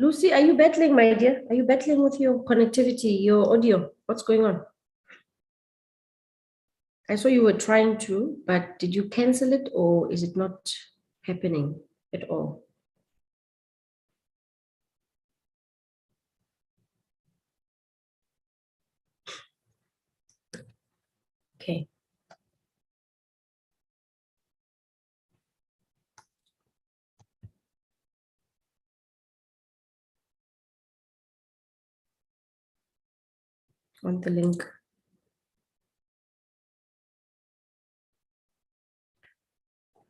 Lucy, are you battling, my dear? Are you battling with your connectivity, your audio? What's going on? I saw you were trying to, but did you cancel it or is it not happening at all? Okay. On the link.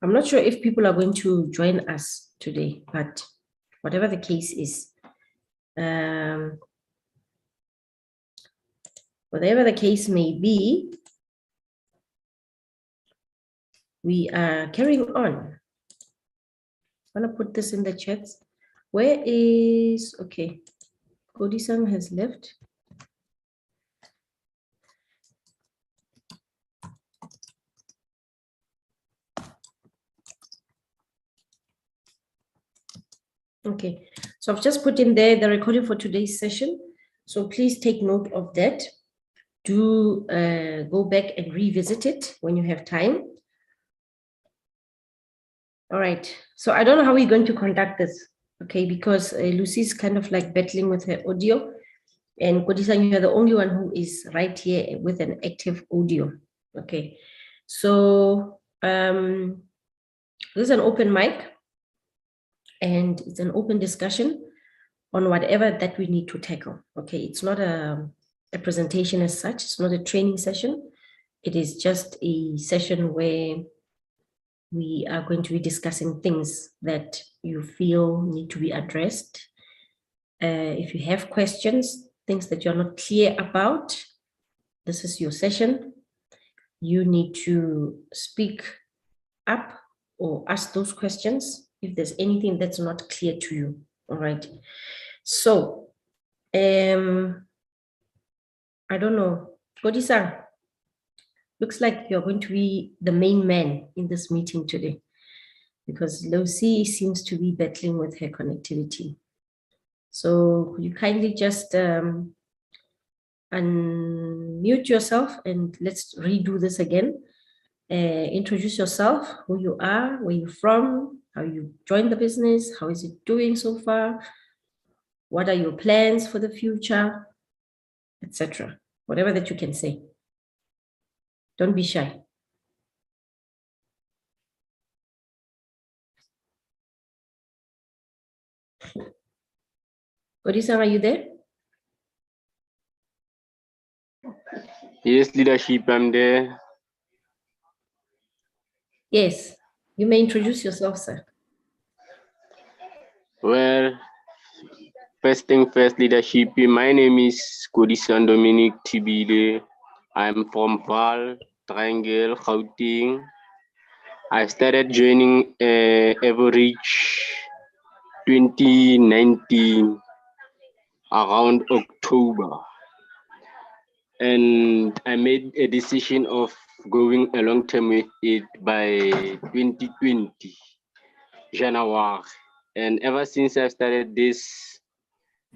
I'm not sure if people are going to join us today, but whatever the case is, whatever the case may be, we are carrying on. I'm gonna put this in the chats. Where is, okay, Kodisang has left. Okay, so I've just put in there the recording for today's session. So please take note of that. Do go back and revisit it when you have time. All right, so I don't know how we're going to conduct this, okay, because Lucy's kind of like battling with her audio, and Kodisang, you're the only one who is right here with an active audio, okay. So this is an open mic, and it's an open discussion on whatever that we need to tackle, okay. It's not a presentation as such, it's not a training session, it is just a session where we are going to be discussing things that you feel need to be addressed. If you have questions, things that you're not clear about, this is your session. You need to speak up or ask those questions if there's anything that's not clear to you, all right? So, I don't know, Kodisang, looks like you're going to be the main man in this meeting today because Lucy seems to be battling with her connectivity. So could you kindly just unmute yourself and let's redo this again. Introduce yourself, who you are, where you're from, how you joined the business, how is it doing so far, what are your plans for the future, etc. Whatever that you can say. Don't be shy. Kodisang, are you there? Yes, leadership, I'm there. Yes, you may introduce yourself, sir. Well, first thing first, leadership. My name is Kodisan Dominic Tibide. I'm from Val, Triangle, Gauteng. I started joining Evorich 2019 around October. And I made a decision of going a long term with it by 2020, January. And ever since I started this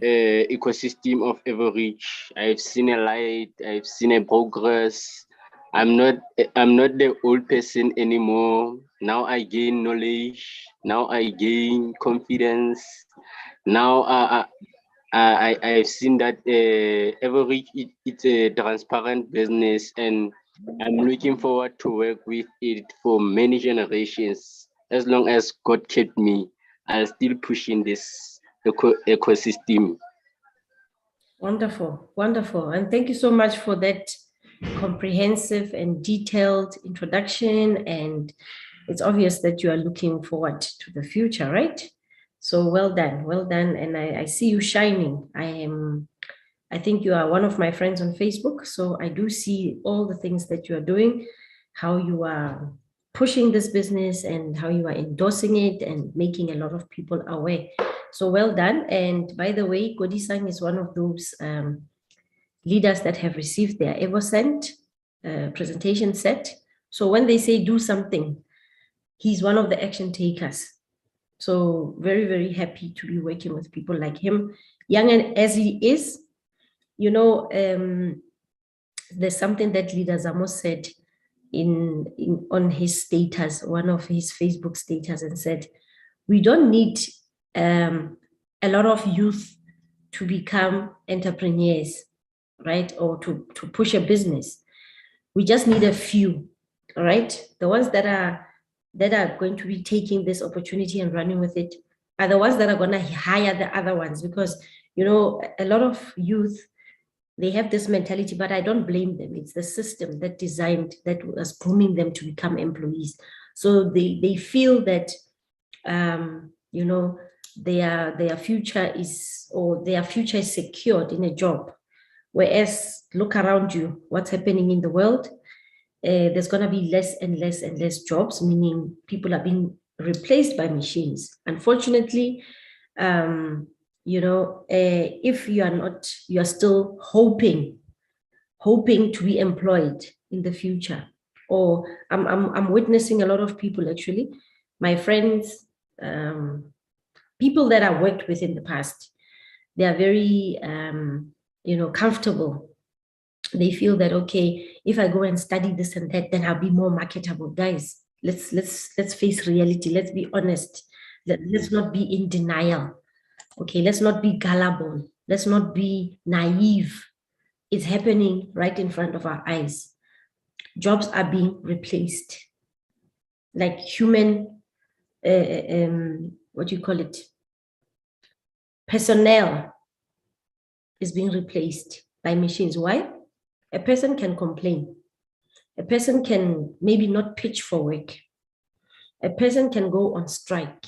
ecosystem of Evorich, I've seen a light, I've seen a progress. I'm not the old person anymore. Now I gain knowledge. Now I gain confidence. Now I've seen that Evorich it's a transparent business, and I'm looking forward to work with it for many generations. As long as God kept me, I'll still push in this ecosystem. Wonderful, wonderful. And thank you so much for that comprehensive and detailed introduction. And it's obvious that you are looking forward to the future, right? So well done, well done. And I see you shining. I think you are one of my friends on Facebook. So I do see all the things that you are doing, how you are pushing this business and how you are endorsing it and making a lot of people aware. So well done. And by the way, Kodisang is one of those leaders that have received their Evoscent presentation set. So when they say do something, he's one of the action takers. So very, very happy to be working with people like him, young and as he is. You know, there's something that Leader Zamo said on his status, one of his Facebook status, and said, we don't need a lot of youth to become entrepreneurs, right? Or to push a business. We just need a few, all right? The ones that are going to be taking this opportunity and running with it are the ones that are going to hire the other ones, because, you know, a lot of youth, they have this mentality, but I don't blame them. It's the system that was grooming them to become employees. So they feel that, you know, their future is secured in a job. Whereas look around you, what's happening in the world, there's going to be less and less and less jobs, meaning people are being replaced by machines. Unfortunately, you know, if you are still hoping to be employed in the future, or I'm witnessing a lot of people, actually, my friends, people that I worked with in the past, they are very, you know, comfortable. They feel that, okay, if I go and study this and that, then I'll be more marketable. Guys, let's face reality. Let's be honest. Let's not be in denial. Okay, let's not be gullible. Let's not be naive. It's happening right in front of our eyes. Jobs are being replaced. Like human, what do you call it? Personnel is being replaced by machines. Why? A person can complain. A person can maybe not pitch for work. A person can go on strike.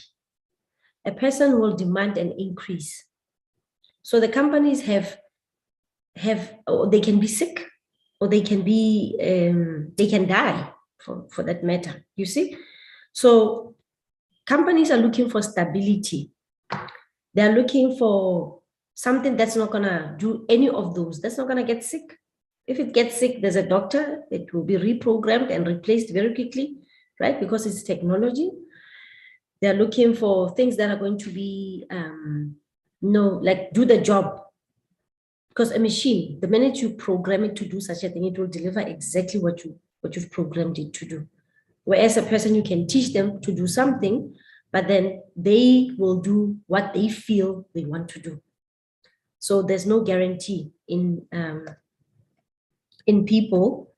A person will demand an increase. So the companies or they can be sick, or they can die for that matter, you see? So companies are looking for stability. They're looking for something that's not gonna do any of those, that's not gonna get sick. If it gets sick, there's a doctor, it will be reprogrammed and replaced very quickly, right? Because it's technology. They're looking for things that are going to be, like do the job. Because a machine, the minute you program it to do such a thing, it will deliver exactly what you've programmed it to do. Whereas a person, you can teach them to do something, but then they will do what they feel they want to do. So there's no guarantee in people,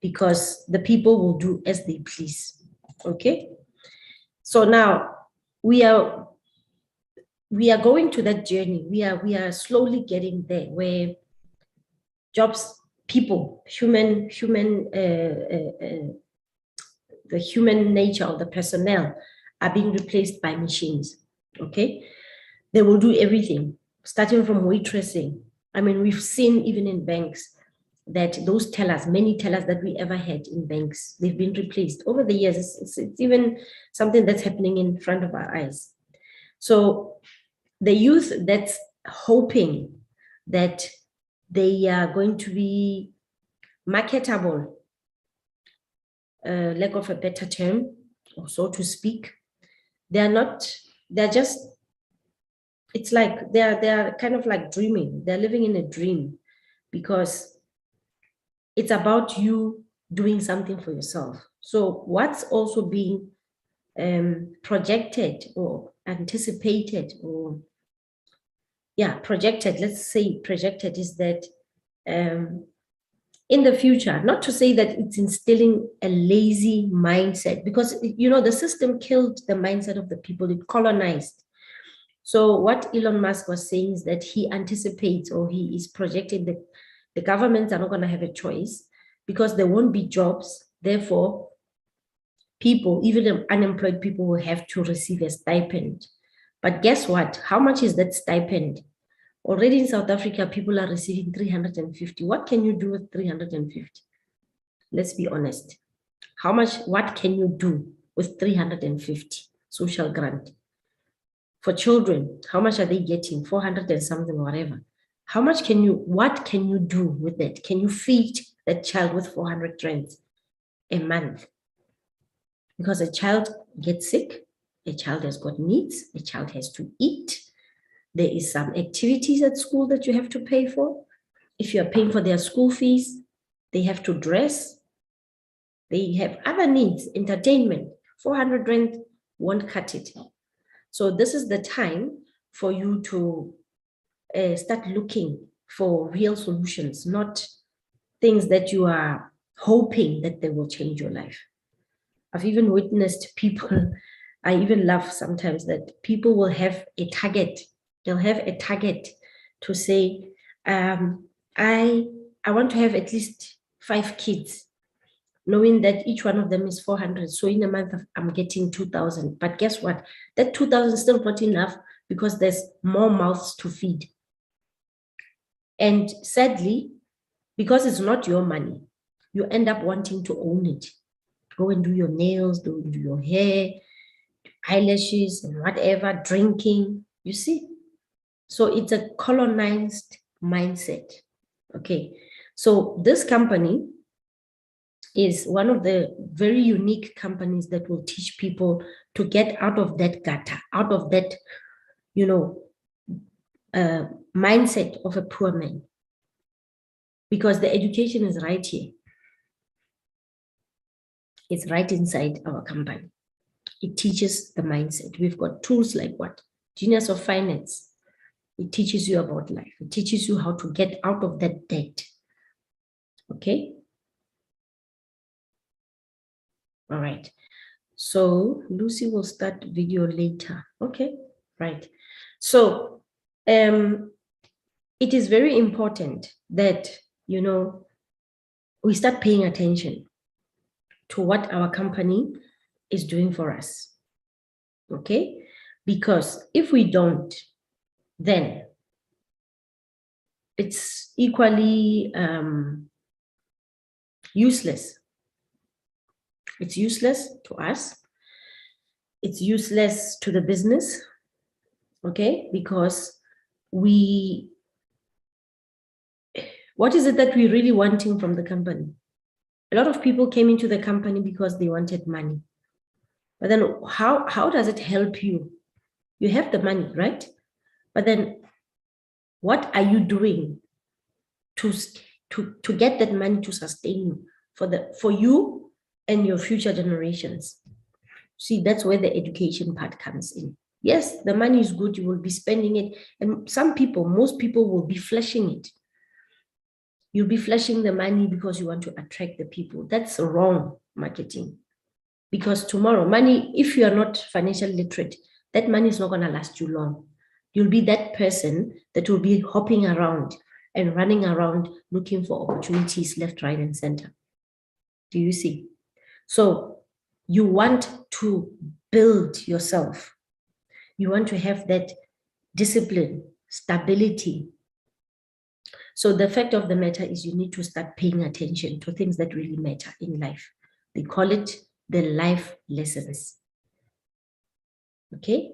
because the people will do as they please. Okay. So now we are going to that journey. We are slowly getting there, where jobs, people, the human nature of the personnel are being replaced by machines. Okay, they will do everything, starting from waitressing. I mean, we've seen even in banks that those tellers, many tellers that we ever had in banks, they've been replaced over the years. It's even something that's happening in front of our eyes. So the youth that's hoping that they are going to be marketable, lack of a better term, or so to speak, they're just, it's like they're kind of like dreaming. They're living in a dream, because it's about you doing something for yourself. So what's also being projected or anticipated, or projected, let's say projected, is that in the future, not to say that it's instilling a lazy mindset, because, you know, the system killed the mindset of the people, it colonized. So what Elon Musk was saying is that he anticipates, or he is projecting, that the governments are not going to have a choice, because there won't be jobs. Therefore, people, even unemployed people, will have to receive a stipend. But guess what? How much is that stipend? Already in South Africa, people are receiving 350. What can you do with 350? Let's be honest. What can you do with 350 social grant? For children, how much are they getting? 400 and something, whatever. What can you do with that? Can you feed that child with 400 rands a month? Because a child gets sick, A child has got needs. A child has to eat. There is some activities at school that you have to pay for. If you are paying for their school fees, they have to dress. They have other needs, entertainment. 400 rand won't cut it. So this is the time for you to start looking for real solutions, not things that you are hoping that they will change your life. I've even witnessed people, I even laugh sometimes that people will have a target. They'll have a target to say, I want to have at least 5 kids, knowing that each one of them is 400. So in a month, I'm getting 2,000. But guess what? That 2,000 is still not enough because there's more mouths to feed. And sadly, because it's not your money, you end up wanting to own it. Go and do your nails, do your hair, eyelashes, and whatever, drinking, you see? So it's a colonized mindset. Okay. So this company is one of the very unique companies that will teach people to get out of that gutter, out of that, mindset of a poor man. Because the education is right here. It's right inside our company. It teaches the mindset. We've got tools like what? Genius of Finance. It teaches you about life. It teaches you how to get out of that debt. Okay? All right. So Lucy will start video later. Okay, right. So it is very important that, we start paying attention to what our company is doing for us. Okay? Because if we don't, then it's equally useless. It's useless to us. It's useless to the business, okay? Because what is it that we're really wanting from the company? A lot of people came into the company because they wanted money. But then how does it help you? You have the money, right? But then what are you doing to get that money to sustain you for you and your future generations? See, that's where the education part comes in. Yes, the money is good, you will be spending it. And most people will be flashing it. You'll be flashing the money because you want to attract the people. That's wrong marketing. Because tomorrow, money, if you are not financially literate, that money is not going to last you long. You'll be that person that will be hopping around and running around looking for opportunities left, right, and center. Do you see? So you want to build yourself. You want to have that discipline, stability. So the fact of the matter is you need to start paying attention to things that really matter in life. They call it the life lessons. Okay?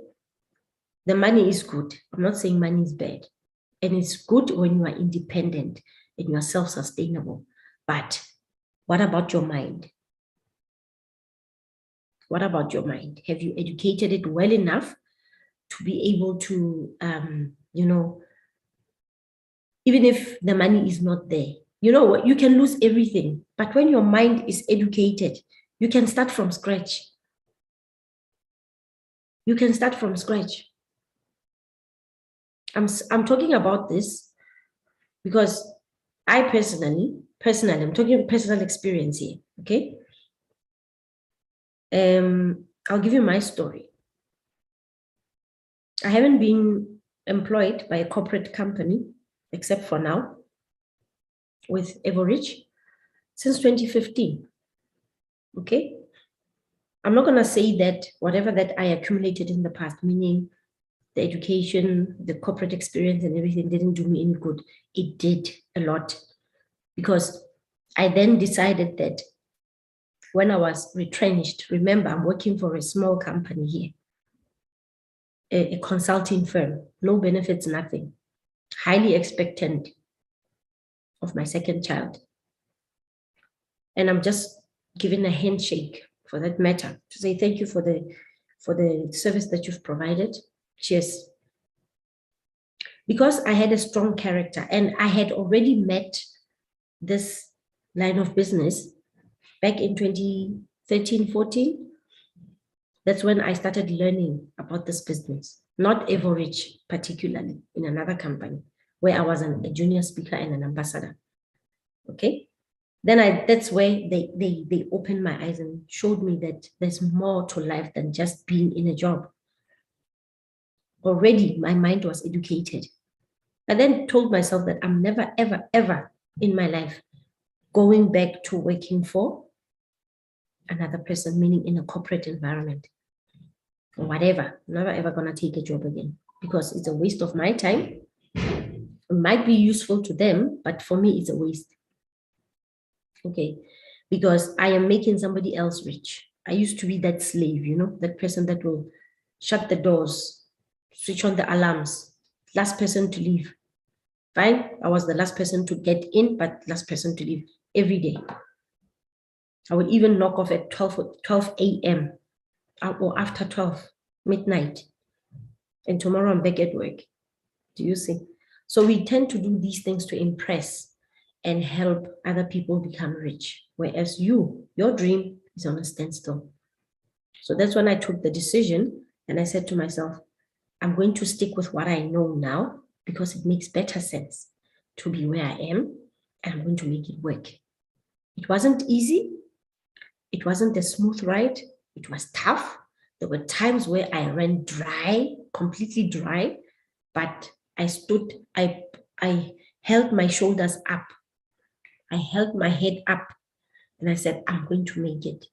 The money is good. I'm not saying money is bad. And it's good when you are independent and you are self-sustainable. But what about your mind? What about your mind? Have you educated it well enough to be able to, even if the money is not there, you know what, you can lose everything. But when your mind is educated, you can start from scratch. You can start from scratch. I'm talking about this because I personally, I'm talking personal experience here, okay? I'll give you my story. I haven't been employed by a corporate company, except for now, with Evorich, since 2015, okay? I'm not gonna say that whatever that I accumulated in the past, meaning the education, the corporate experience and everything didn't do me any good. It did a lot because I then decided that when I was retrenched, remember, I'm working for a small company here, a consulting firm, no benefits, nothing, highly expectant of my second child. And I'm just giving a handshake for that matter to say thank you for the for the service that you've provided. Cheers. Because I had a strong character and I had already met this line of business back in 2013, 14. That's when I started learning about this business, not Evorich particularly, in another company where I was a junior speaker and an ambassador. Okay. Then that's where they opened my eyes and showed me that there's more to life than just being in a job. Already my mind was educated. I then told myself that I'm never, ever, ever in my life going back to working for another person, meaning in a corporate environment or whatever. I'm never, ever going to take a job again because it's a waste of my time. It might be useful to them, but for me, it's a waste. Okay, because I am making somebody else rich. I used to be that slave, you know, that person that will shut the doors, switch on the alarms, last person to leave. Fine, I was the last person to get in, but last person to leave every day. I would even knock off at 12 a.m. or after 12, midnight. And tomorrow I'm back at work. Do you see? So we tend to do these things to impress and help other people become rich. Whereas your dream is on a standstill. So that's when I took the decision and I said to myself, I'm going to stick with what I know now because it makes better sense to be where I am, and I'm going to make it work. It wasn't easy. It wasn't a smooth ride. It was tough. There were times where I ran dry, completely dry, but I stood, I held my shoulders up. I held my head up and I said, I'm going to make it.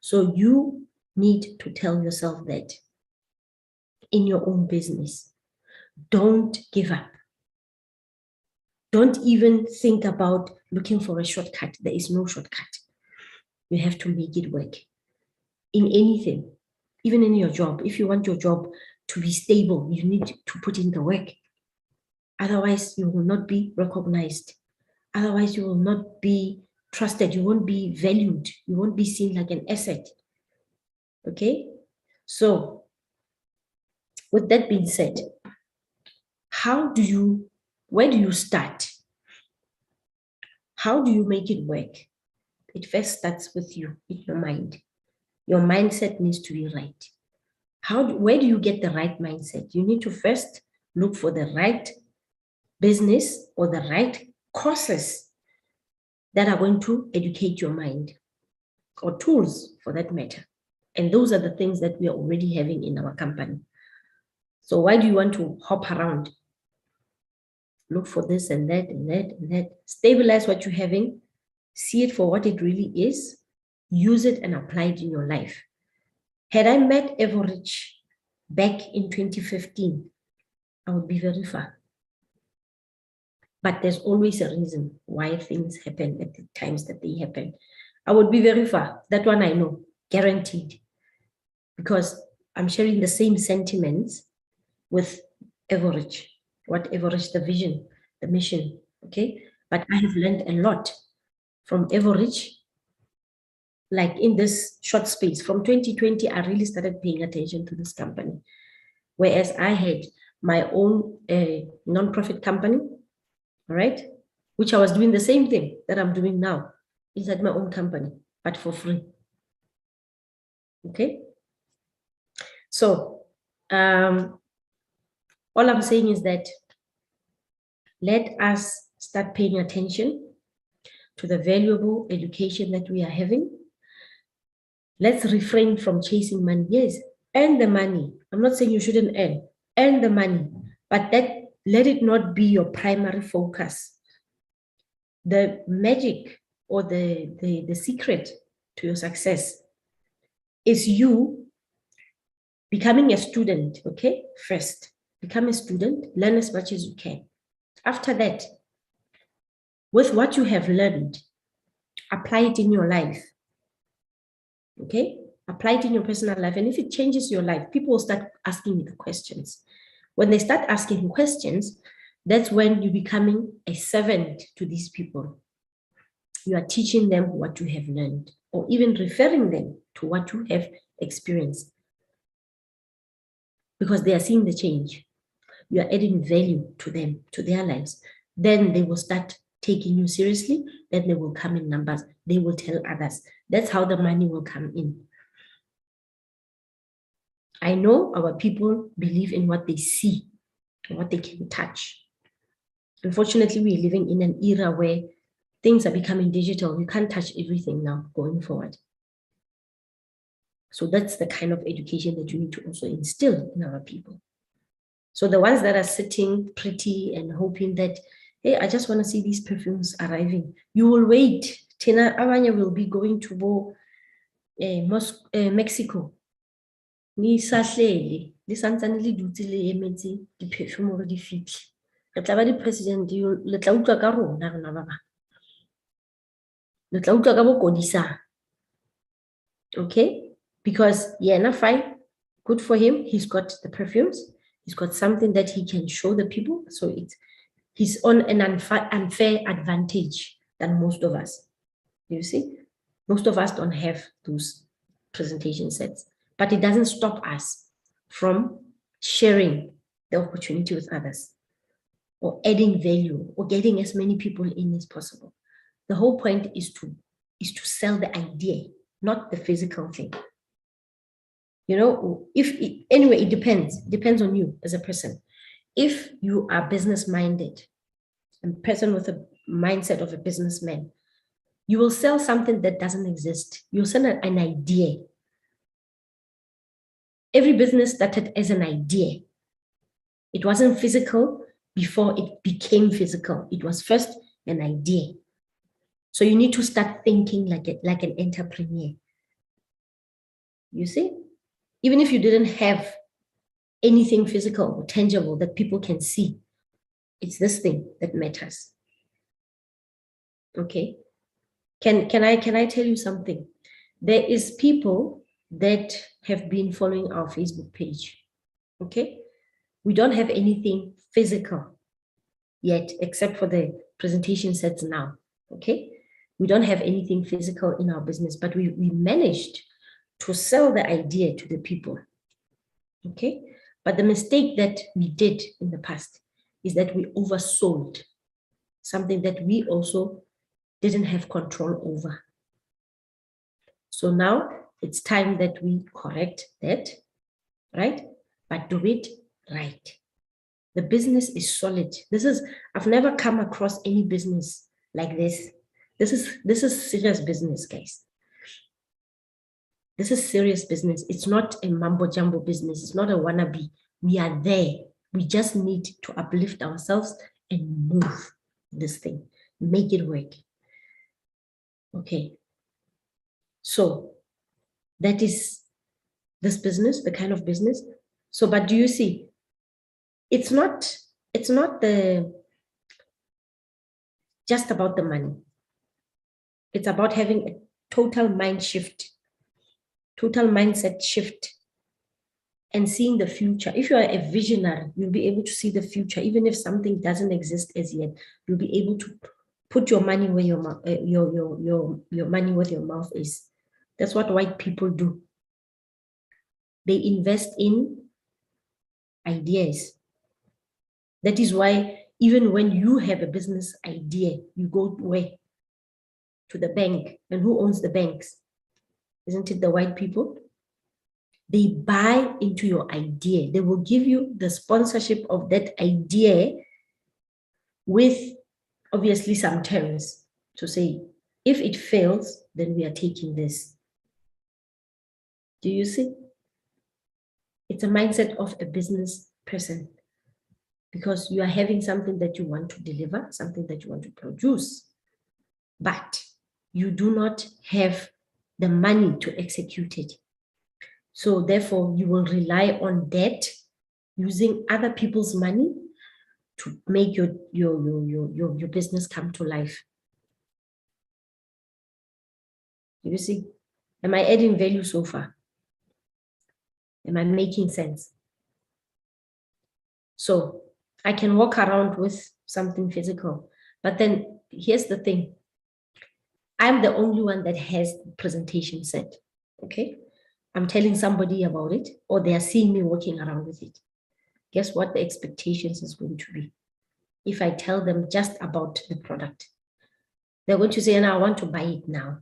So you need to tell yourself that in your own business. Don't give up. Don't even think about looking for a shortcut. There is no shortcut. You have to make it work in anything, even in your job. If you want your job to be stable, you need to put in the work. Otherwise, you will not be recognized. Otherwise, you will not be trusted. You won't be valued. You won't be seen like an asset. Okay? So, with that being said, where do you start? How do you make it work? It first starts with you, in your mind. Your mindset needs to be right. Where do you get the right mindset? You need to first look for the right business or the right courses that are going to educate your mind, or tools for that matter. And those are the things that we are already having in our company. So why do you want to hop around? Look for this and that and that and that. Stabilize what you're having. See it for what it really is. Use it and apply it in your life. Had I met Evorich back in 2015, I would be very far. But there's always a reason why things happen at the times that they happen. I would be very far. That one I know, guaranteed. Because I'm sharing the same sentiments with Evorich. What Evorich, the vision, the mission, okay? But I have learned a lot from Evorich. Like in this short space, from 2020, I really started paying attention to this company. Whereas I had my own non-profit company, all right, which I was doing the same thing that I'm doing now inside my own company, but for free. Okay. So all I'm saying is that let us start paying attention to the valuable education that we are having. Let's refrain from chasing money. Yes, earn the money. I'm not saying you shouldn't earn the money, but let it not be your primary focus. The magic or the secret to your success is you becoming a student, okay? First, become a student, learn as much as you can. After that, with what you have learned, apply it in your life, okay? Apply it in your personal life. And if it changes your life, people will start asking you the questions. When they start asking questions, that's when you're becoming a servant to these people. You are teaching them what you have learned, or even referring them to what you have experienced. because they are seeing the change. You are adding value to them, to their lives. Then they will start taking you seriously. Then they will come in numbers. They will tell others. That's how the money will come in. I know our people believe in what they see, what they can touch. Unfortunately, we're living in an era where things are becoming digital. You can't touch everything now going forward. So that's the kind of education that you need to also instill in our people. So the ones that are sitting pretty and hoping that, hey, I just want to see these perfumes arriving, you will wait. Tina Avanya will be going to Mexico. Ni sahlele, le santsane le dutse le emetse di-perfume hore di fitlhe. Re tla ba di-president, le tla utlwa ka rona rona ba bang. Le tla utlwa ka bokodisang. Okay? Because yena fine, good for him. He's got the perfumes. He's got something that he can show the people. So he's on an unfair advantage than most of us. You see? Most of us don't have those presentation sets. But it doesn't stop us from sharing the opportunity with others or adding value or getting as many people in as possible. The whole point is to sell the idea, not the physical thing. You know, anyway, it depends on you as a person. If you are business minded, a person with a mindset of a businessman, you will sell something that doesn't exist. You'll sell an idea. Every business started as an idea. It wasn't physical before it became physical. It was first an idea. So you need to start thinking like an entrepreneur. You see? Even if you didn't have anything physical or tangible that people can see, it's this thing that matters. Okay? Can I tell you something? There is people that have been following our Facebook page. Okay? We don't have anything physical yet, except for the presentation sets now. Okay? We don't have anything physical in our business, but we managed to sell the idea to the people. Okay? But the mistake that we did in the past is that we oversold something that we also didn't have control over. So now it's time that we correct that, right? But do it right. The business is solid. I've never come across any business like this. This is serious business, guys. This is serious business. It's not a mumbo jumbo business. It's not a wannabe. We are there. We just need to uplift ourselves and move this thing, make it work. Okay. So that is this business, the kind of business. So, but do you see? It's not just about the money. It's about having a total mind shift, total mindset shift, and seeing the future. If you are a visionary, you'll be able to see the future. Even if something doesn't exist as yet, you'll be able to put your money where your money where your mouth is. That's what white people do. They invest in ideas. That is why even when you have a business idea, you go where? To the bank. And who owns the banks? Isn't it the white people? They buy into your idea. They will give you the sponsorship of that idea with obviously some terms to say, if it fails, then we are taking this. Do you see? It's a mindset of a business person, because you are having something that you want to deliver, something that you want to produce, but you do not have the money to execute it. So therefore, you will rely on debt, using other people's money to make your business come to life. You see, am I adding value so far? Am I making sense? So I can walk around with something physical, but then here's the thing. I'm the only one that has the presentation set, okay? I'm telling somebody about it, or they are seeing me walking around with it, guess what the expectations is going to be? If I tell them just about the product, they're going to say, and I want to buy it now.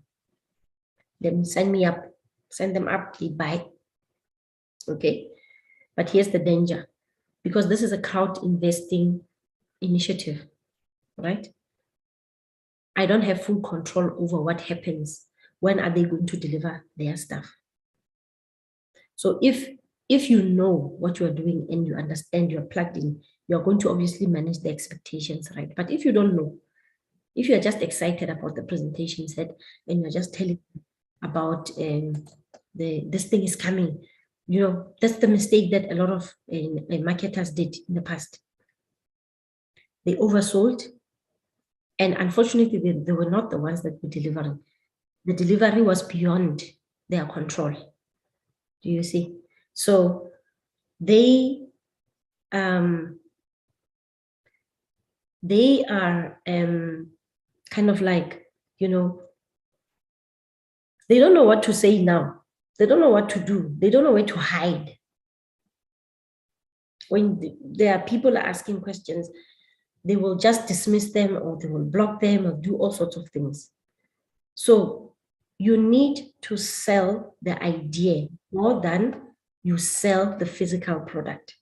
Then send them up, they buy. Okay. But here's the danger, because this is a crowd investing initiative, right? I don't have full control over what happens. When are they going to deliver their stuff? So if you know what you're doing and you understand, you're plugged in, you're going to obviously manage the expectations, right? But if you don't know, if you're just excited about the presentation set and you're just telling about this thing is coming, that's the mistake that a lot of marketers did in the past. They oversold, and unfortunately, they were not the ones that were delivering. The delivery was beyond their control. Do you see? So they are kind of like, they don't know what to say now. They don't know what to do. They don't know where to hide. When there are people asking questions, they will just dismiss them, or they will block them, or do all sorts of things. So you need to sell the idea more than you sell the physical product.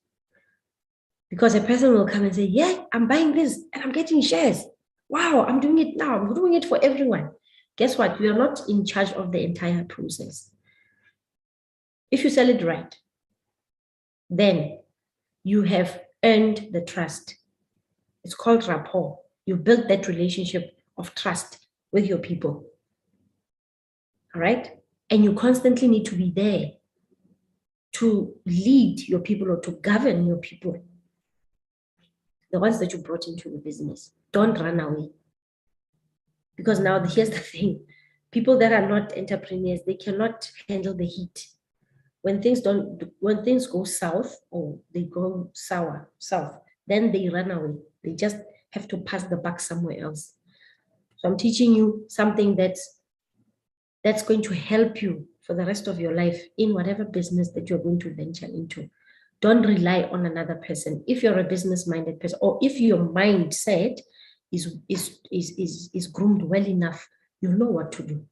Because a person will come and say, yeah, I'm buying this and I'm getting shares. Wow, I'm doing it now. I'm doing it for everyone. Guess what? You are not in charge of the entire process. If you sell it right, then you have earned the trust. It's called rapport. You build that relationship of trust with your people. All right? And you constantly need to be there to lead your people or to govern your people, the ones that you brought into the business. Don't run away. Because now here's the thing. People that are not entrepreneurs, they cannot handle the heat. When things go south, or they go south, then they run away. They just have to pass the buck somewhere else. So I'm teaching you something that's going to help you for the rest of your life in whatever business that you're going to venture into. Don't rely on another person. If you're a business-minded person, or if your mindset is groomed well enough, you know what to do.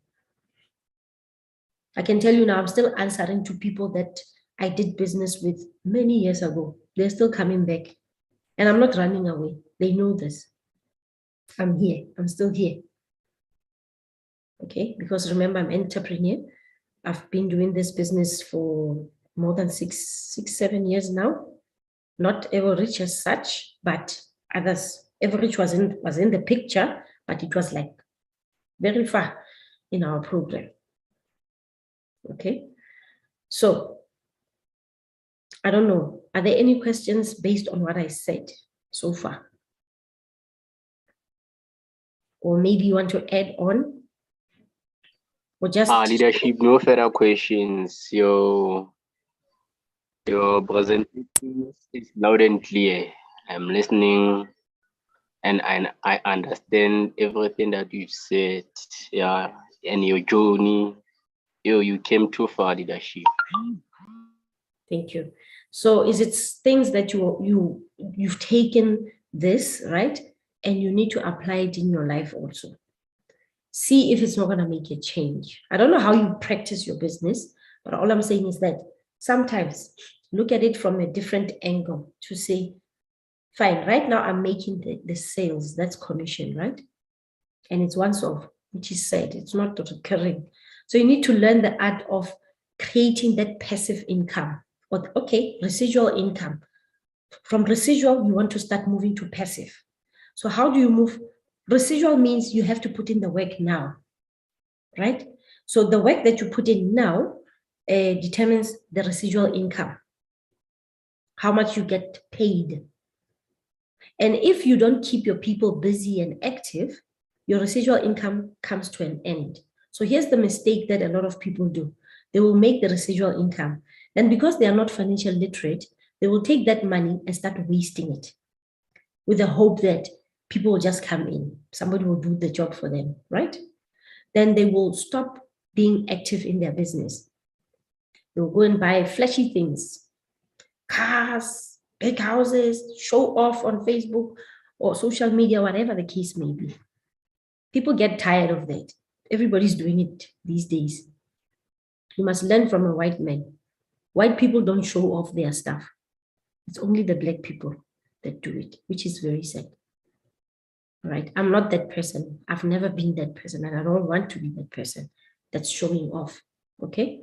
I can tell you now, I'm still answering to people that I did business with many years ago. They're still coming back, and I'm not running away. They know this. I'm here. I'm still here. Okay, because remember, I'm an entrepreneur. I've been doing this business for more than 7 years now. Not Evorich as such, but others. Evorich was in the picture, but it was like very far in our program. Okay, so I don't know. Are there any questions based on what I said so far? Or maybe you want to add on? Or just leadership, no further questions. Your presentation is loud and clear. I'm listening, and I understand everything that you said. Yeah, and your journey. You came too far, leadership. Thank you. So is it things that you've taken this, right? And you need to apply it in your life also. See if it's not going to make a change. I don't know how you practice your business, but all I'm saying is that sometimes look at it from a different angle to say, fine, right now I'm making the sales, that's commission, right? And it's once off, which is said, it's not recurring. So you need to learn the art of creating that passive income, or residual income. From residual, you want to start moving to passive. So how do you move? Residual means you have to put in the work now, right? So the work that you put in now determines the residual income, how much you get paid. And if you don't keep your people busy and active, your residual income comes to an end. So here's the mistake that a lot of people do. They will make the residual income. And because they are not financial literate, they will take that money and start wasting it with the hope that people will just come in. Somebody will do the job for them, right? Then they will stop being active in their business. They'll go and buy flashy things, cars, big houses, show off on Facebook or social media, whatever the case may be. People get tired of that. Everybody's doing it these days. You must learn from a white man. White people don't show off their stuff. It's only the black people that do it, which is very sad. All right. I'm not that person. I've never been that person, and I don't want to be that person that's showing off. Okay.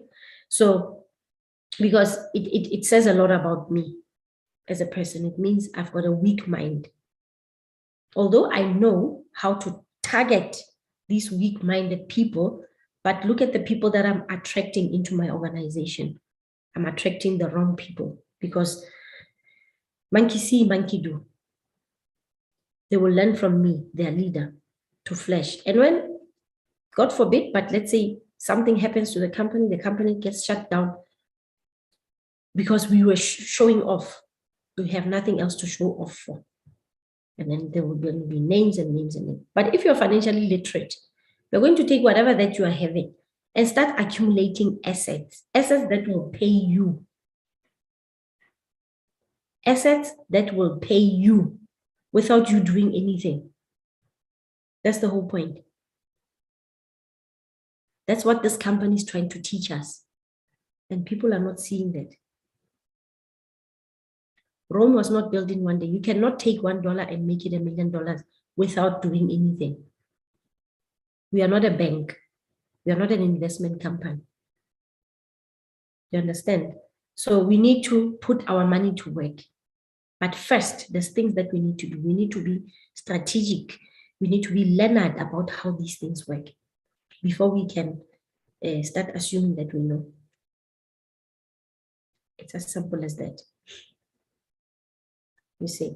So, because it says a lot about me as a person, it means I've got a weak mind. Although I know how to target these weak-minded people, but look at the people that I'm attracting into my organization. I'm attracting the wrong people because monkey see, monkey do. They will learn from me, their leader, to flesh. And when, God forbid, but let's say something happens to the company gets shut down because we were showing off. We have nothing else to show off for. And then there will be names and names and names. But if you're financially literate, you're going to take whatever that you are having and start accumulating assets that will pay you. Assets that will pay you without you doing anything. That's the whole point. That's what this company is trying to teach us. And people are not seeing that. Rome was not built in one day. You cannot take $1 and make it $1 million without doing anything. We are not a bank. We are not an investment company. You understand? So we need to put our money to work. But first, there's things that we need to do. We need to be strategic. We need to be learned about how these things work before we can start assuming that we know. It's as simple as that. You see.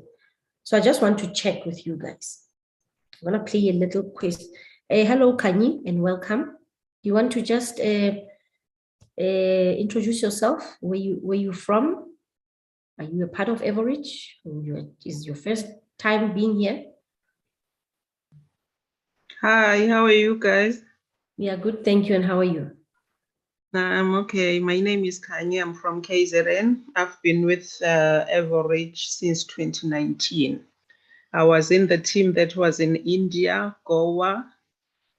So I just want to check with you guys. I'm going to play a little quiz. Hello, Kanye, and welcome. You want to just introduce yourself? Where you from? Are you a part of Evorich? Is your first time being here? Hi, how are you guys? We are good, thank you. And how are you? I'm okay. My name is Kanye. I'm from KZN. I've been with Evorich since 2019. I was in the team that was in India, Goa,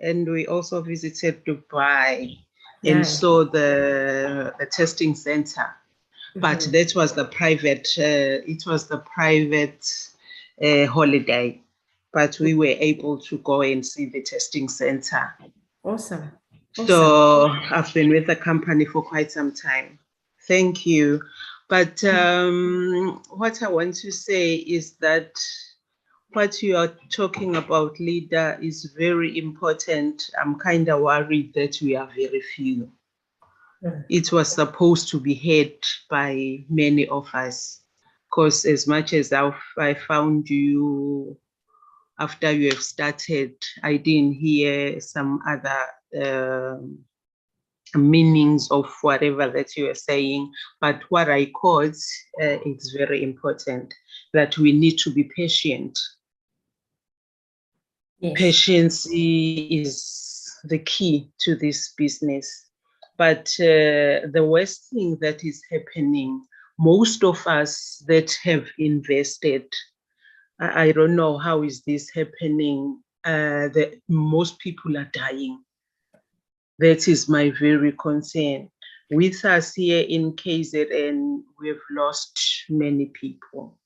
and we also visited Dubai and saw the testing center. But that was the private. It was the private holiday. But we were able to go and see the testing center. Awesome. So I've been with the company for quite some time. Thank you. But what I want to say is that what you are talking about, leader, is very important. I'm kind of worried that we are very few. It was supposed to be heard by many of us, because as much as I found you after you have started, I didn't hear some other meanings of whatever that you are saying. But what I caught, it's very important that we need to be patient. Yes. Patience is the key to this business. But the worst thing that is happening, most of us that have invested, I don't know how is this happening, that most people are dying. That is my very concern. With us here in KZN, we've lost many people.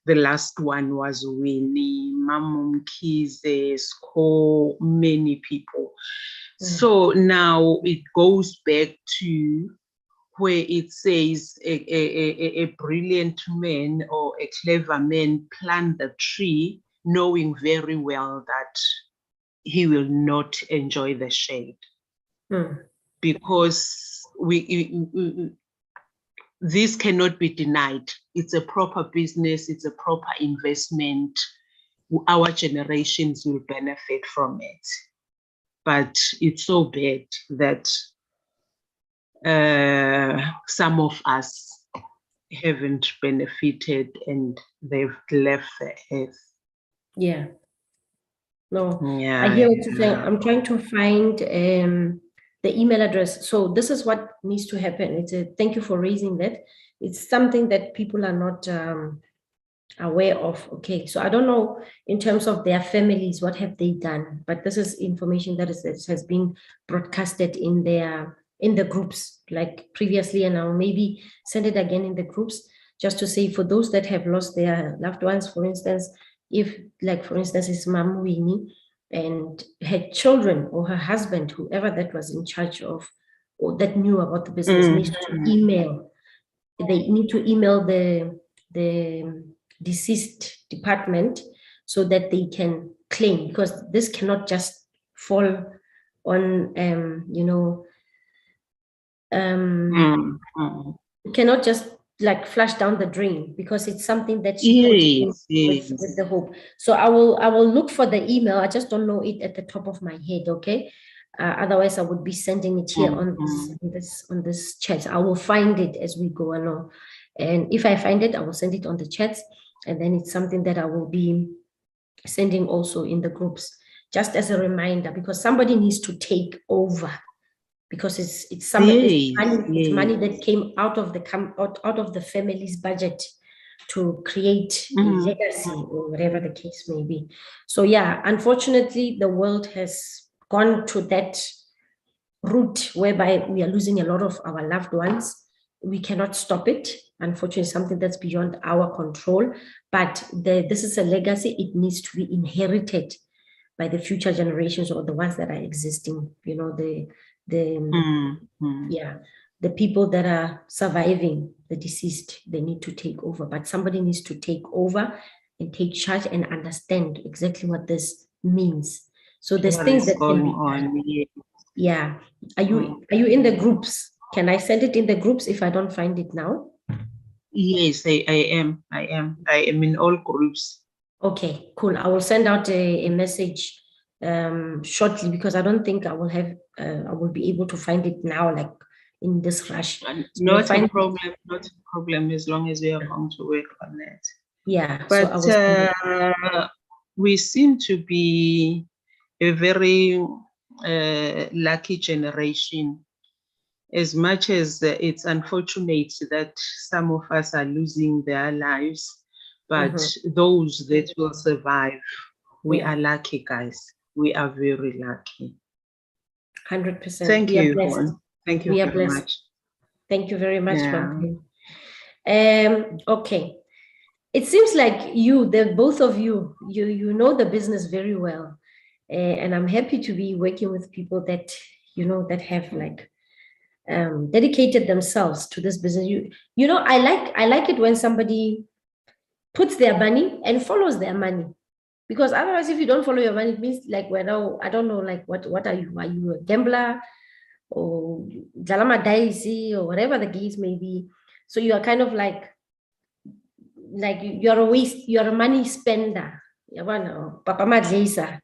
The last one was Winnie, Mamum Kize, Sko, many people. So now it goes back to where it says a brilliant man or a clever man plant the tree, knowing very well that he will not enjoy the shade. Because this cannot be denied. It's a proper business, it's a proper investment. Our generations will benefit from it. But it's so bad that some of us haven't benefited and they've left the earth. Yeah. No, yeah, I hear what you're saying. I'm trying to find the email address. So this is what needs to happen. It's a, thank you for raising that. It's something that people are not aware of. Okay, so I don't know in terms of their families, what have they done? But this is information that has been broadcasted in the groups like previously, and I'll maybe send it again in the groups just to say for those that have lost their loved ones, for instance, if like for instance it's Mom Winnie and her children or her husband, whoever that was in charge of or that knew about the business needs to email. They need to email the deceased department so that they can claim, because this cannot just fall on it cannot just like flush down the drain, because it's something that she put in with the hope. So I will look for the email. I just don't know it at the top of my head. Okay. Otherwise I would be sending it here on this chat. I will find it as we go along, and if I find it, I will send it on the chats, and then it's something that I will be sending also in the groups, just as a reminder, because somebody needs to take over, because it's somebody it's money that came out of the family's budget to create a legacy or whatever the case may be. So yeah, unfortunately the world has gone to that route whereby we are losing a lot of our loved ones. We cannot stop it. Unfortunately, something that's beyond our control, but this is a legacy. It needs to be inherited by the future generations or the ones that are existing, the people that are surviving the deceased. They need to take over, but somebody needs to take over and take charge and understand exactly what this means. So there's things that can be done. Yeah. Are you in the groups? Can I send it in the groups if I don't find it now? Yes, I am. I am in all groups. Okay, cool. I will send out a message shortly, because I don't think I will be able to find it now, like in this rush. Not a problem, as long as we are going to work on it. Yeah. But so we seem to be a very lucky generation, as much as it's unfortunate that some of us are losing their lives, but those that will survive, we are lucky, guys. We are very lucky. 100%. Thank you, Juan. Thank you very much. Thank you very much, Mom. Okay. It seems like both of you know the business very well. And I'm happy to be working with people that, that have like dedicated themselves to this business. I like it when somebody puts their money and follows their money, because otherwise, if you don't follow your money, it means like, well, I don't know, like what are you? Are you a gambler or Jalama Daisy or whatever the case may be? So you are kind of like you're a waste, you're a money spender. Papa Madlesa,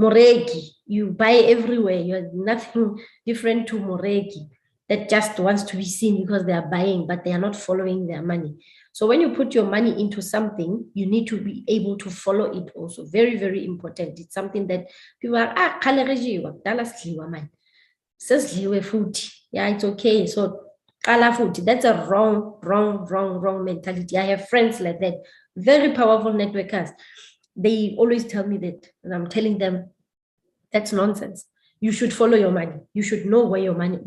Moregi, you buy everywhere. You're nothing different to Moregi that just wants to be seen because they are buying, but they are not following their money. So when you put your money into something, you need to be able to follow it also. Very, very important. It's something that people are, yeah, it's okay. So that's a wrong mentality. I have friends like that, very powerful networkers. They always tell me that, and I'm telling them, that's nonsense. You should follow your money. You should know where your money,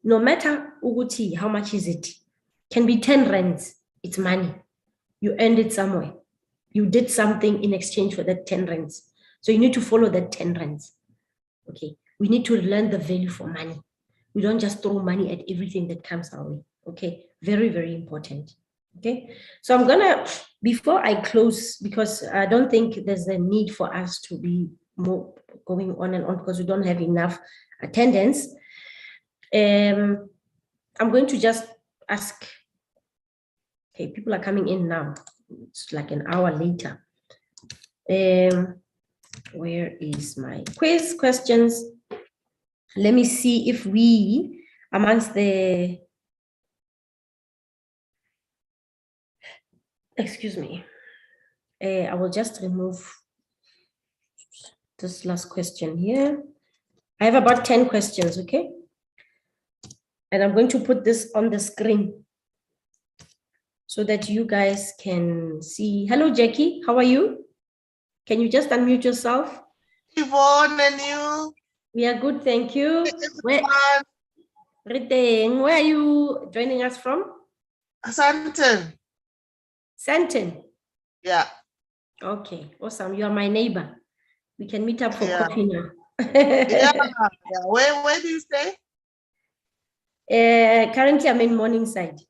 no matter uguti, how much is it? Can be 10 rands. It's money. You earned it somewhere. You did something in exchange for that 10 rands. So you need to follow that 10 rands. Okay. We need to learn the value for money. We don't just throw money at everything that comes our way. Okay. Very, very important. Okay. So I'm gonna, before I close, because I don't think there's a need for us to be more going on and on, because we don't have enough attendance. I'm going to just ask. Okay, people are coming in now. It's like an hour later. Where is my quiz questions? Let me see if we, amongst the, excuse me, I will just remove this last question here. I have about 10 questions, okay? And I'm going to put this on the screen so that you guys can see. Hello, Jackie, how are you? Can you just unmute yourself? Yvonne and you. We are good, thank you. Where are you joining us from? Santon. Santon. Yeah. Okay, awesome. You are my neighbor. We can meet up for coffee now. Yeah. Where do you stay? Currently, I'm in Morningside.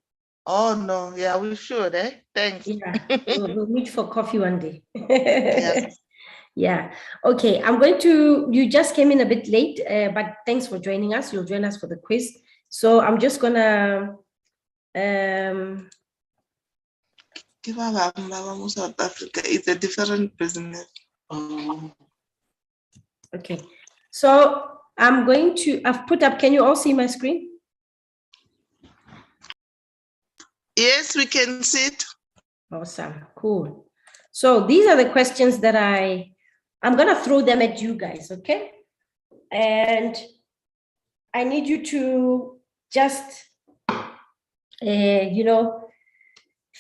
Oh no, yeah, we should, eh? Thanks. Yeah, we'll meet for coffee one day. Yes. Yeah. Okay, you just came in a bit late, but thanks for joining us. You'll join us for the quiz. So I'm just gonna, South Africa is a different business. okay. So I've put up, can you all see my screen? Yes, we can see it. Awesome, cool. So these are the questions that I'm gonna throw them at you guys, okay? And I need you to just,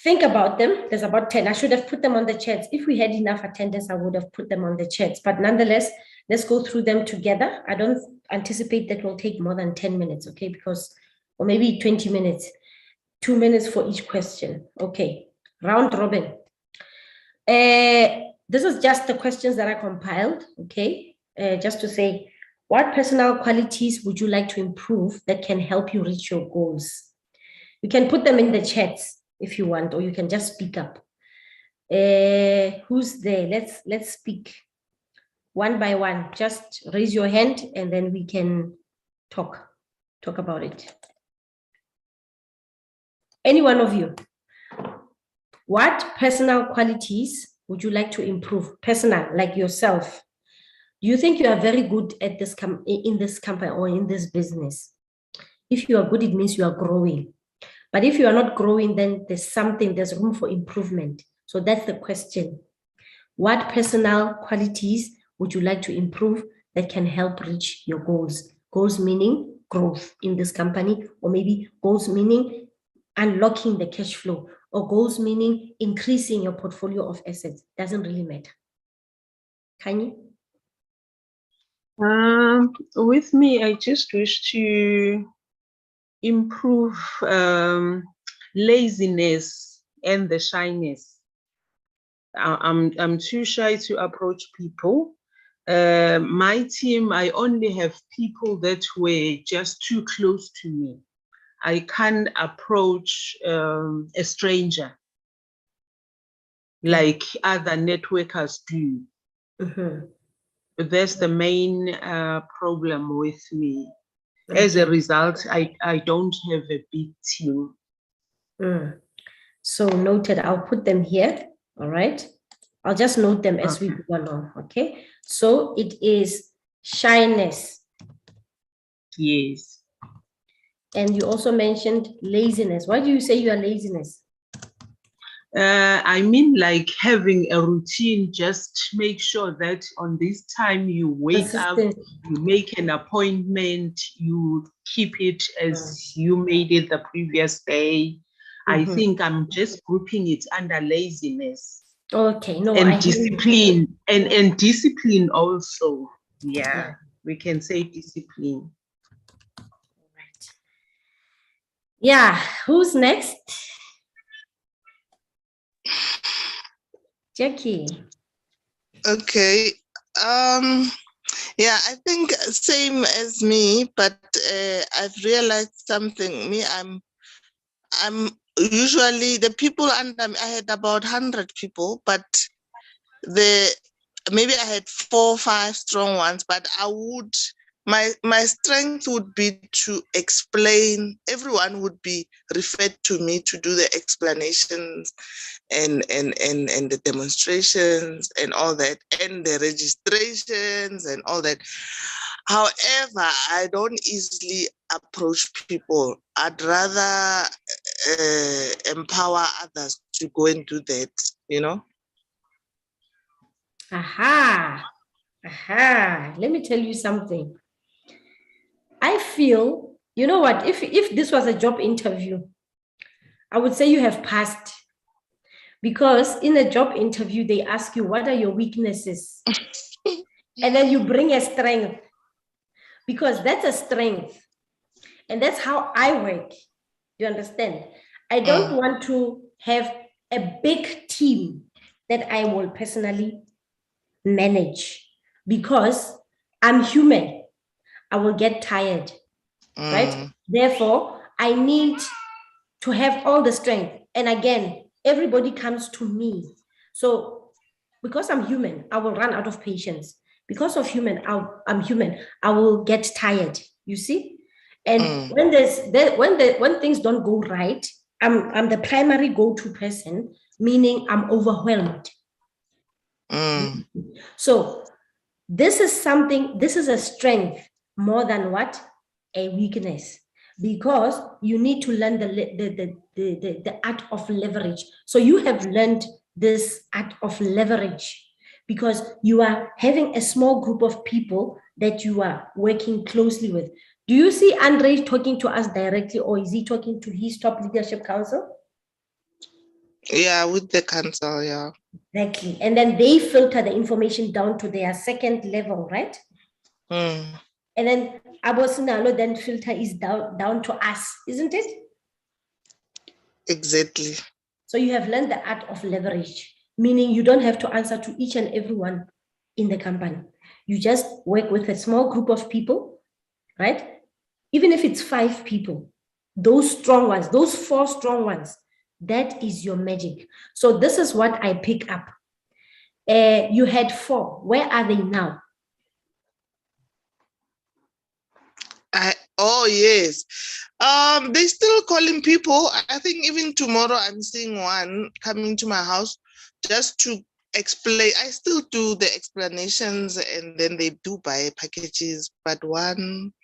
think about them. There's about 10. I should have put them on the chats. If we had enough attendance, I would have put them on the chats. But nonetheless, let's go through them together. I don't anticipate that will take more than 10 minutes, okay? Or maybe 20 minutes, 2 minutes for each question. Okay, round robin. This is just the questions that I compiled, okay? Just to say, what personal qualities would you like to improve that can help you reach your goals? You can put them in the chats if you want, or you can just speak up. Who's there? Let's speak one by one. Just raise your hand and then we can talk about it. Any one of you. What personal qualities would you like to improve? Personal, like yourself. Do you think you are very good at this in this company or in this business? If you are good, it means you are growing. But if you are not growing, then there's room for improvement. So that's the question. What personal qualities would you like to improve that can help reach your goals? Goals meaning growth in this company, or maybe goals meaning unlocking the cash flow, or goals meaning increasing your portfolio of assets. Doesn't really matter. Can you? With me, I just wish to improve laziness and the shyness. I'm too shy to approach people. My team, I only have people that were just too close to me. I can't approach a stranger like other networkers do. Mm-hmm. That's the main problem with me. As a result, I don't have a big team. So noted, I'll put them here, all right? I'll just note them as we go along, okay? So it is shyness. Yes. And you also mentioned laziness. Why do you say you are laziness? I mean, like having a routine, just make sure that on this time you wake up, you make an appointment, you keep it as you made it the previous day. I think I'm just grouping it under laziness. Okay, no, and discipline and discipline also. Yeah, we can say discipline. Right. Yeah, who's next? Jackie. Okay. Yeah, I think same as me, but I've realized something. I'm usually the people under me. I had about 100 people, but maybe I had 4 or 5 strong ones. But my strength would be to explain. Everyone would be referred to me to do the explanations and the demonstrations and all that, and the registrations and all that. However, I don't easily approach people. I'd rather empower others to go and do that, you know? Aha. Let me tell you something. I feel, you know what, if this was a job interview, I would say you have passed. Because in a job interview, they ask you, what are your weaknesses? And then you bring a strength, because that's a strength. And that's how I work. You understand? I don't want to have a big team that I will personally manage, because I'm human. I will get tired, right? Therefore, I need to have all the strength. And again, everybody comes to me. So because I'm human, I will run out of patience. Because of I'm human, I will get tired. You see? And when when things don't go right, I'm the primary go-to person, meaning I'm overwhelmed. So this is a strength more than what? A weakness. Because you need to learn the art of leverage. So you have learned this art of leverage because you are having a small group of people that you are working closely with. Do you see Andre talking to us directly, or is he talking to his top leadership council? Yeah, with the council, yeah. Exactly. And then they filter the information down to their second level, right? And then Abosunalo then filter is down to us, isn't it? Exactly. So you have learned the art of leverage, meaning you don't have to answer to each and everyone in the company. You just work with a small group of people, right? Even if it's 5 people, those strong ones, those 4 strong ones, that is your magic. So this is what I pick up. You had 4. Where are they now? Oh yes. They still calling people. I think even tomorrow I'm seeing one coming to my house just to explain. I still do the explanations and then they do buy packages, but one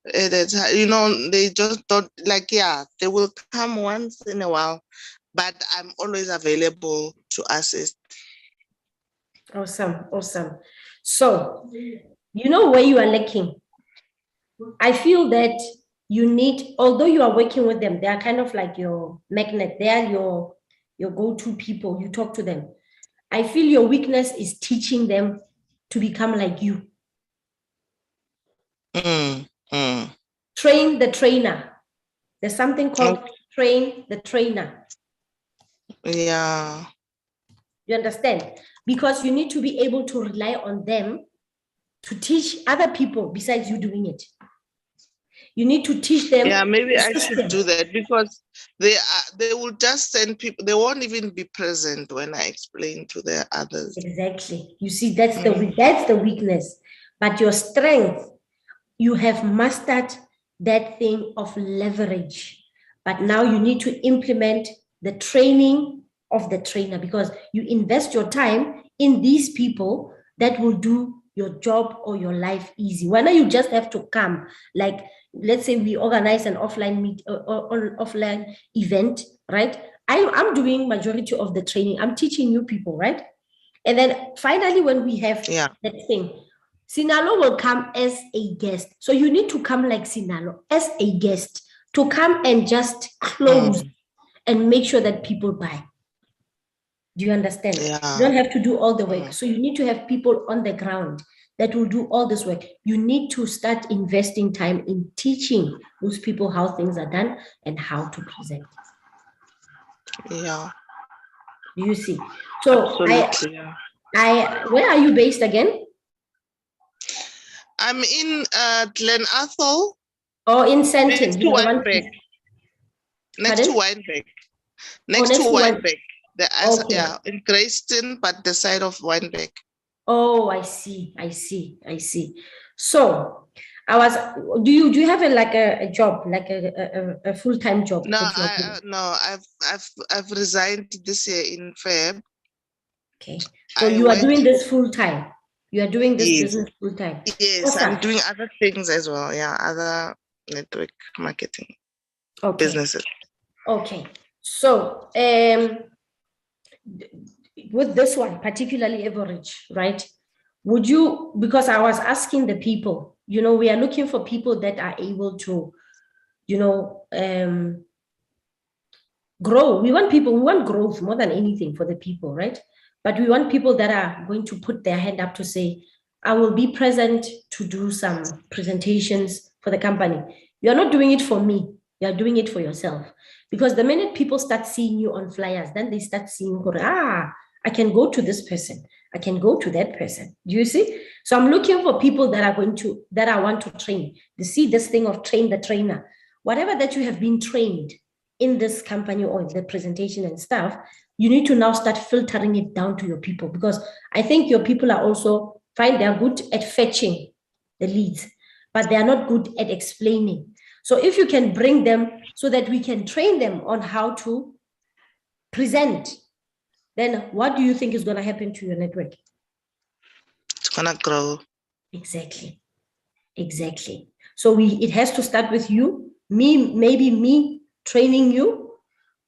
that's, they just don't like, yeah, they will come once in a while, but I'm always available to assist. Awesome. So, you know where you are lacking. I feel that you need, although you are working with them, they are kind of like your magnet. They are your go-to people. You talk to them. I feel your weakness is teaching them to become like you. Train the trainer. There's something called train the trainer. Yeah. You understand? Because you need to be able to rely on them to teach other people besides you doing it. You need to teach them. Yeah, maybe I should do that because they will just send people. They won't even be present when I explain to the others. Exactly. You see, that's the weakness. But your strength, you have mastered that thing of leverage. But now you need to implement the training of the trainer, because you invest your time in these people that will do your job or your life easy. When you just have to come, like let's say we organize an offline offline event, right? I'm doing majority of the training. I'm teaching new people, right? And then finally, when we have that thing, Sinalo will come as a guest. So you need to come like Sinalo as a guest to come and just close and make sure that people buy. Do you understand? Yeah. You don't have to do all the work. So you need to have people on the ground that will do all this work. You need to start investing time in teaching those people how things are done and how to present. Yeah. Do you see? So absolutely. Where are you based again? I'm in Glen Athol. Or in Senton? Next to Weinberg. Next to Weinberg. Next to Weinberg. Yeah, in Grayston, but the side of Weinberg. Oh, I see. So, do you have a job, like a full-time job? No, I've resigned this year in Feb. Okay, so you are doing this full-time. You are doing this business full-time. Yes, awesome. I'm doing other things as well. Yeah, other network marketing businesses. Okay, so with this one, particularly Evorich, right? Would you, because I was asking the people, you know, we are looking for people that are able to, you know, grow. We want growth more than anything for the people, right? But we want people that are going to put their hand up to say, I will be present to do some presentations for the company. You're not doing it for me. You're doing it for yourself. Because the minute people start seeing you on flyers, then they start seeing, I can go to this person. I can go to that person. Do you see? So I'm looking for people that I want to train. You see this thing of train the trainer. Whatever that you have been trained in this company or the presentation and stuff, you need to now start filtering it down to your people, because I think your people are also fine. They're good at fetching the leads, but they are not good at explaining. So if you can bring them so that we can train them on how to present, then what do you think is going to happen to your network? It's gonna grow. Exactly. So it has to start with you, me training you,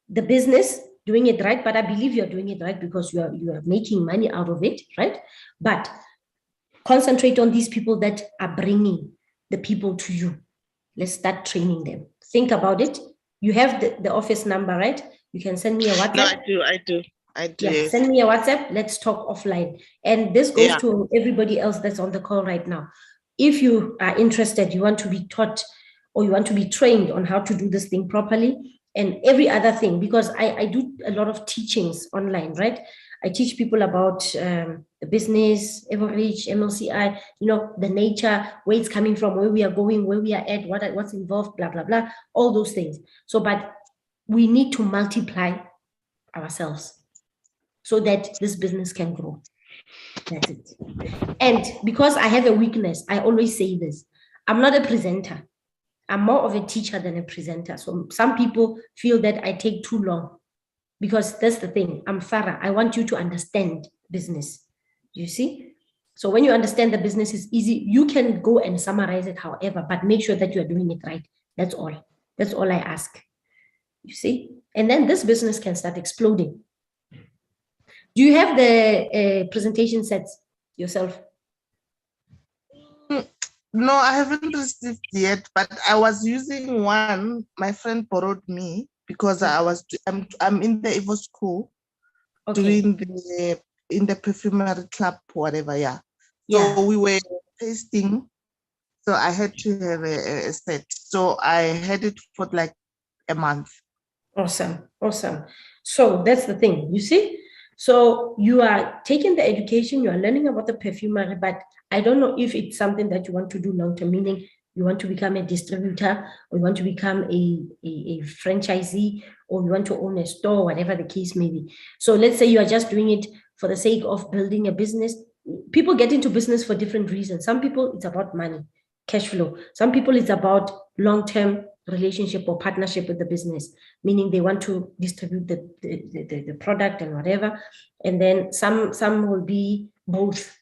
the business, doing it right. But I believe you're doing it right because you are making money out of it, right? But concentrate on these people that are bringing the people to you. Let's start training them. Think about it. You have the office number, right? You can send me a WhatsApp. No, I do. Yeah, Yes. send me a WhatsApp. Let's talk offline. And this goes to everybody else that's on the call right now. If you are interested, you want to be taught or you want to be trained on how to do this thing properly and every other thing, because I do a lot of teachings online, right? I teach people about the business, Evorich, MLCI, you know, the nature, where it's coming from, where we are going, where we are at, what's involved, blah, blah, blah, all those things. So, but we need to multiply ourselves so that this business can grow. That's it. And because I have a weakness, I always say this, I'm not a presenter. I'm more of a teacher than a presenter. So some people feel that I take too long, because that's the thing. I'm thorough. I want you to understand business. You see? So when you understand the business is easy, you can go and summarize it however, but make sure that you're doing it right. That's all. That's all I ask. You see? And then this business can start exploding. Do you have the presentation sets yourself? No, I haven't received yet, but I was using one my friend borrowed me because I'm in the Evo school doing in the perfumery club, whatever. Yeah. So we were tasting. So I had to have a set. So I had it for like a month. Awesome. So that's the thing, you see? So you are taking the education, you are learning about the perfumery, but I don't know if it's something that you want to do long-term, meaning you want to become a distributor, or you want to become a franchisee, or you want to own a store, whatever the case may be. So let's say you are just doing it for the sake of building a business. People get into business for different reasons. Some people, it's about money, cash flow. Some people, it's about long-term relationship or partnership with the business, meaning they want to distribute the product and whatever. And then some will be both.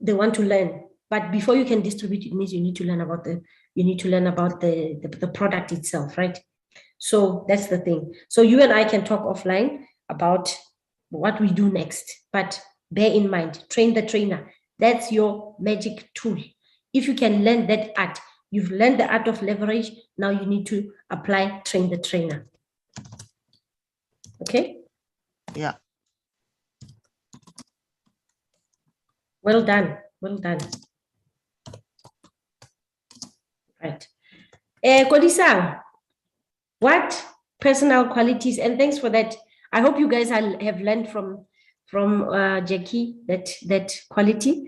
They want to learn, but before you can distribute, it means you need to learn about the product itself, right? So that's the thing. So you and I can talk offline about what we do next, but bear in mind, train the trainer. That's your magic tool. If you can learn that art, you've learned the art of leverage. Now you need to apply train the trainer. Okay? Yeah. Well done. Right. Kodisang, what personal qualities, and thanks for that. I hope you guys have learned from Jackie that quality.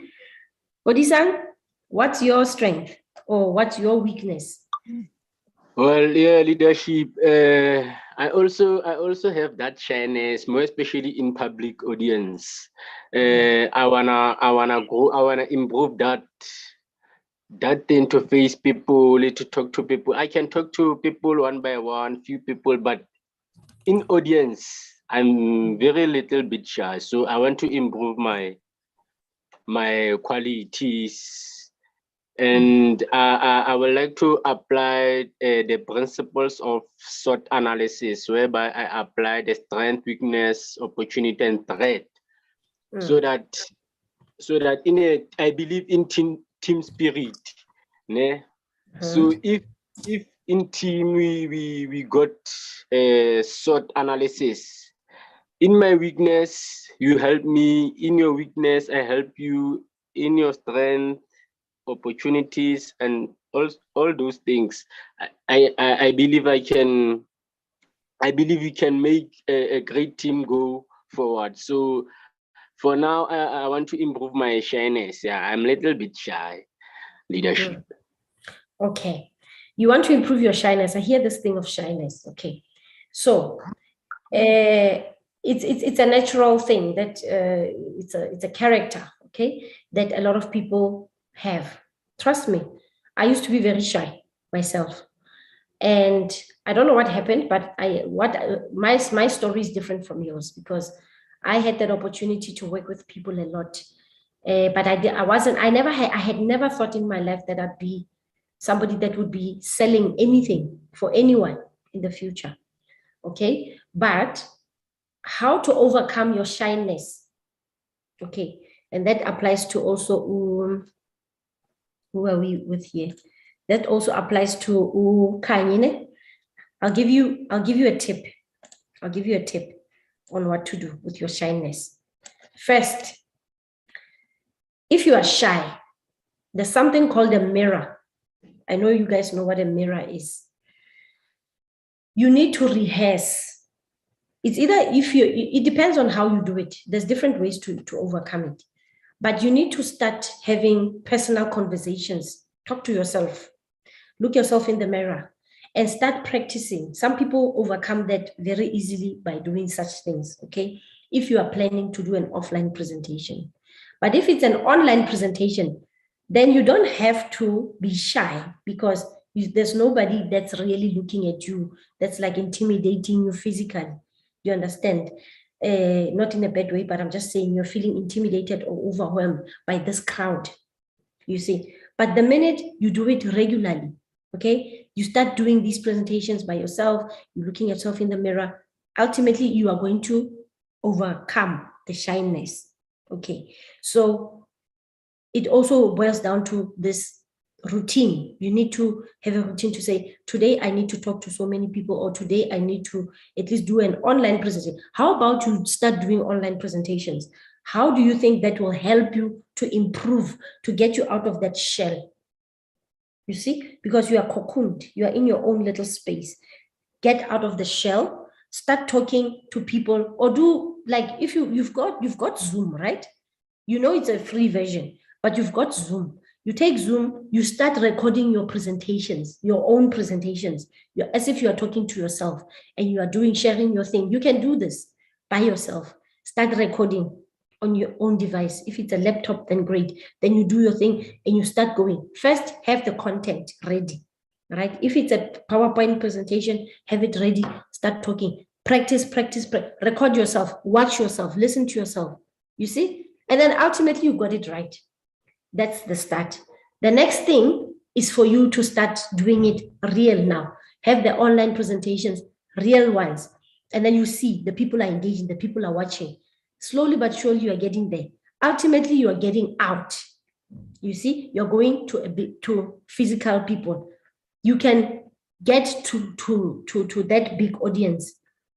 Kodisang, what's your strength or what's your weakness? Well, yeah, leadership. I also have that shyness, more especially in public audience. I wanna grow. I wanna improve that thing to face people, to talk to people. I can talk to people one by one, few people, but in audience, I'm very little bit shy. So I want to improve my qualities. And I would like to apply the principles of SWOT analysis, whereby I apply the strength, weakness, opportunity, and threat, so that I believe in team spirit. Ne? So if in team we got a SWOT analysis, in my weakness you help me, in your weakness I help you, in your strength, opportunities, and all those things. I believe we can make a great team go forward. So for now, I want to improve my shyness. Yeah, I'm a little bit shy. Leadership. Okay. You want to improve your shyness. I hear this thing of shyness. Okay. So it's a natural thing that it's a character, okay, that a lot of people have. Trust me, I used to be very shy myself. And I don't know what happened, but my story is different from yours because I had that opportunity to work with people a lot. But I had never thought in my life that I'd be somebody that would be selling anything for anyone in the future. Okay. But how to overcome your shyness. Okay. And that applies to also, who are we with here? That also applies to Kanyine. I'll give you a tip. I'll give you a tip on what to do with your shyness. First, if you are shy, there's something called a mirror. I know you guys know what a mirror is. You need to rehearse. It's either it depends on how you do it. There's different ways to overcome it. But you need to start having personal conversations. Talk to yourself. Look yourself in the mirror and start practicing. Some people overcome that very easily by doing such things, okay? If you are planning to do an offline presentation. But if it's an online presentation, then you don't have to be shy because there's nobody that's really looking at you, that's like intimidating you physically. You understand? Not in a bad way, but I'm just saying you're feeling intimidated or overwhelmed by this crowd, you see. But the minute you do it regularly, okay, you start doing these presentations by yourself, you're looking at yourself in the mirror, ultimately you are going to overcome the shyness, okay? So it also boils down to this routine. You need to have a routine to say, today I need to talk to so many people, or today I need to at least do an online presentation. How about you start doing online presentations? How do you think that will help you to improve, to get you out of that shell? You see, because you are cocooned, you are in your own little space. Get out of the shell, start talking to people, or do like if you've got Zoom, right? You know it's a free version, but you've got Zoom. You take Zoom, you start recording your presentations, your own presentations, as if you are talking to yourself and you are sharing your thing. You can do this by yourself. Start recording on your own device. If it's a laptop, then great. Then you do your thing and you start going. First, have the content ready, right? If it's a PowerPoint presentation, have it ready, start talking. Practice, record yourself, watch yourself, listen to yourself. You see? And then ultimately you got it right. That's the start. The next thing is for you to start doing it real now. Have the online presentations, real ones. And then you see the people are engaging, the people are watching. Slowly but surely you are getting there. Ultimately, you are getting out. You see, you're going to physical people. You can get to that big audience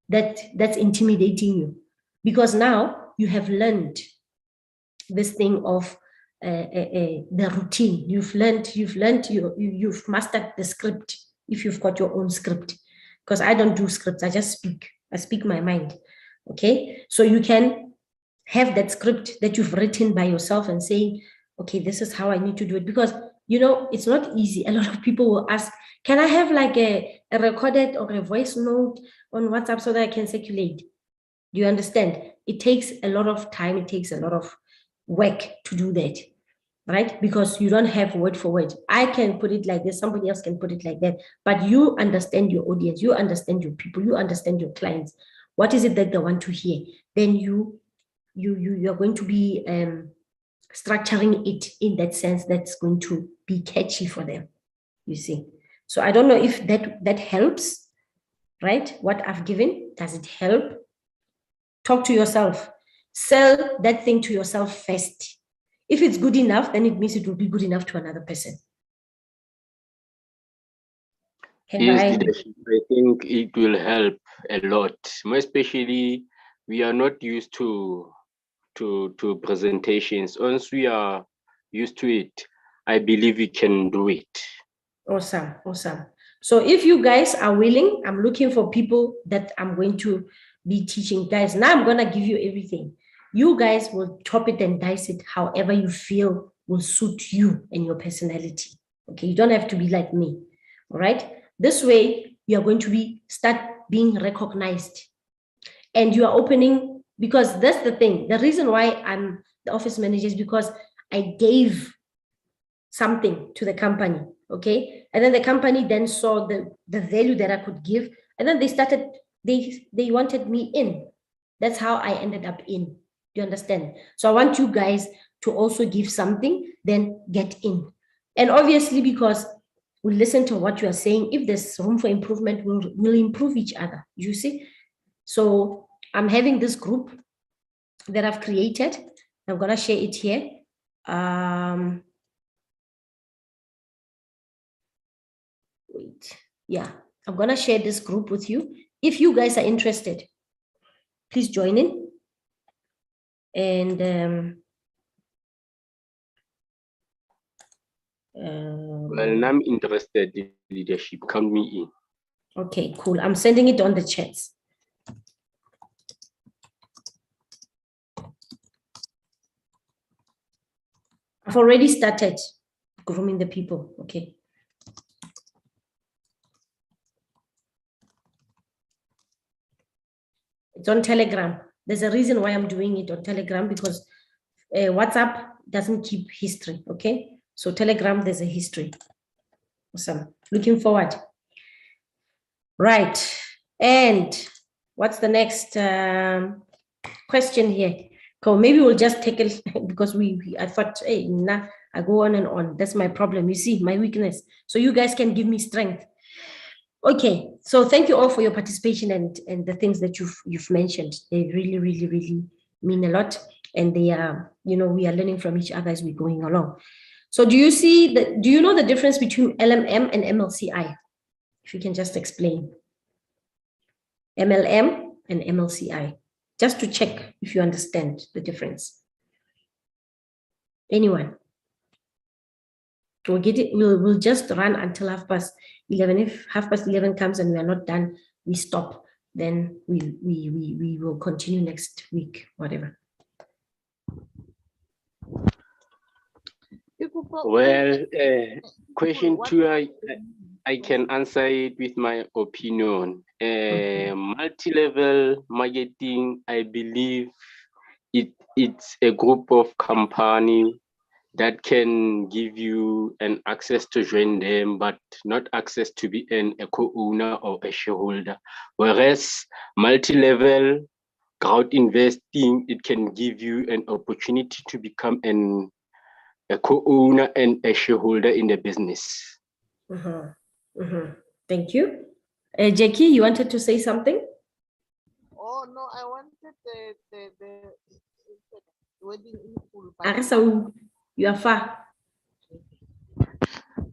that's intimidating you. Because now you have learned this thing of the routine. You've mastered the script if you've got your own script. Because I don't do scripts, I just speak. I speak my mind. Okay, so you can have that script that you've written by yourself and saying, okay, this is how I need to do it. Because, you know, it's not easy. A lot of people will ask, can I have like a recorded or a voice note on WhatsApp so that I can circulate? Do you understand? It takes a lot of time. It takes a lot of work to do that, right? Because you don't have word for word. I can put it like this, somebody else can put it like that, but you understand your audience, you understand your people, you understand your clients. What is it that they want to hear? Then you're going to be structuring it in that sense that's going to be catchy for them, you see. So I don't know if that helps, right? What I've given, does it help? Talk to yourself. Sell that thing to yourself first. If it's good enough, then it means it will be good enough to another person. His I? leadership, I think it will help a lot. More especially, we are not used to presentations. Once we are used to it, I believe we can do it. Awesome, awesome. So if you guys are willing, I'm looking for people that I'm going to be teaching. Guys, now I'm going to give you everything. You guys will chop it and dice it however you feel will suit you and your personality. Okay, you don't have to be like me. All right. This way, you are going to start being recognized. And you are opening, because that's the thing. The reason why I'm the office manager is because I gave something to the company. Okay. And then the company then saw the value that I could give. And then they wanted me in. That's how I ended up in. Do you understand? So I want you guys to also give something, then get in. And obviously, because we listen to what you are saying, if there's room for improvement, we'll improve each other. You see? So I'm having this group that I've created. I'm going to share it here. Wait. Yeah, I'm going to share this group with you. If you guys are interested, please join in. And Well, I'm interested in leadership. Count me in. Okay, cool. I'm sending it on the chats. I've already started grooming the people. Okay. It's on Telegram. There's a reason why I'm doing it on Telegram, because WhatsApp doesn't keep history. Okay. So Telegram, there's a history. Awesome. Looking forward. Right. And what's the next question here? Cool. Maybe we'll just take it because I thought, hey, nah, I go on and on. That's my problem. You see, my weakness. So you guys can give me strength. Okay. So thank you all for your participation and the things that you've mentioned. They really, really, really mean a lot. And they are, we are learning from each other as we're going along. So do you know the difference between LMM and MLCI? If you can just explain. MLM and MLCI, just to check if you understand the difference. Anyone? We'll get it. We'll just run until 11:30. If 11:30 comes and we are not done, we stop. Then we will continue next week, whatever. Well, question 2, I can answer it with my opinion. Multi-level marketing, I believe it's a group of company that can give you an access to join them, but not access to be a co-owner or a shareholder. Whereas multi-level crowd investing, it can give you an opportunity to become a co-owner and a shareholder in the business. Thank you. Jackie, you wanted to say something? Oh no, I wanted the wedding in full. Arisa, you are far.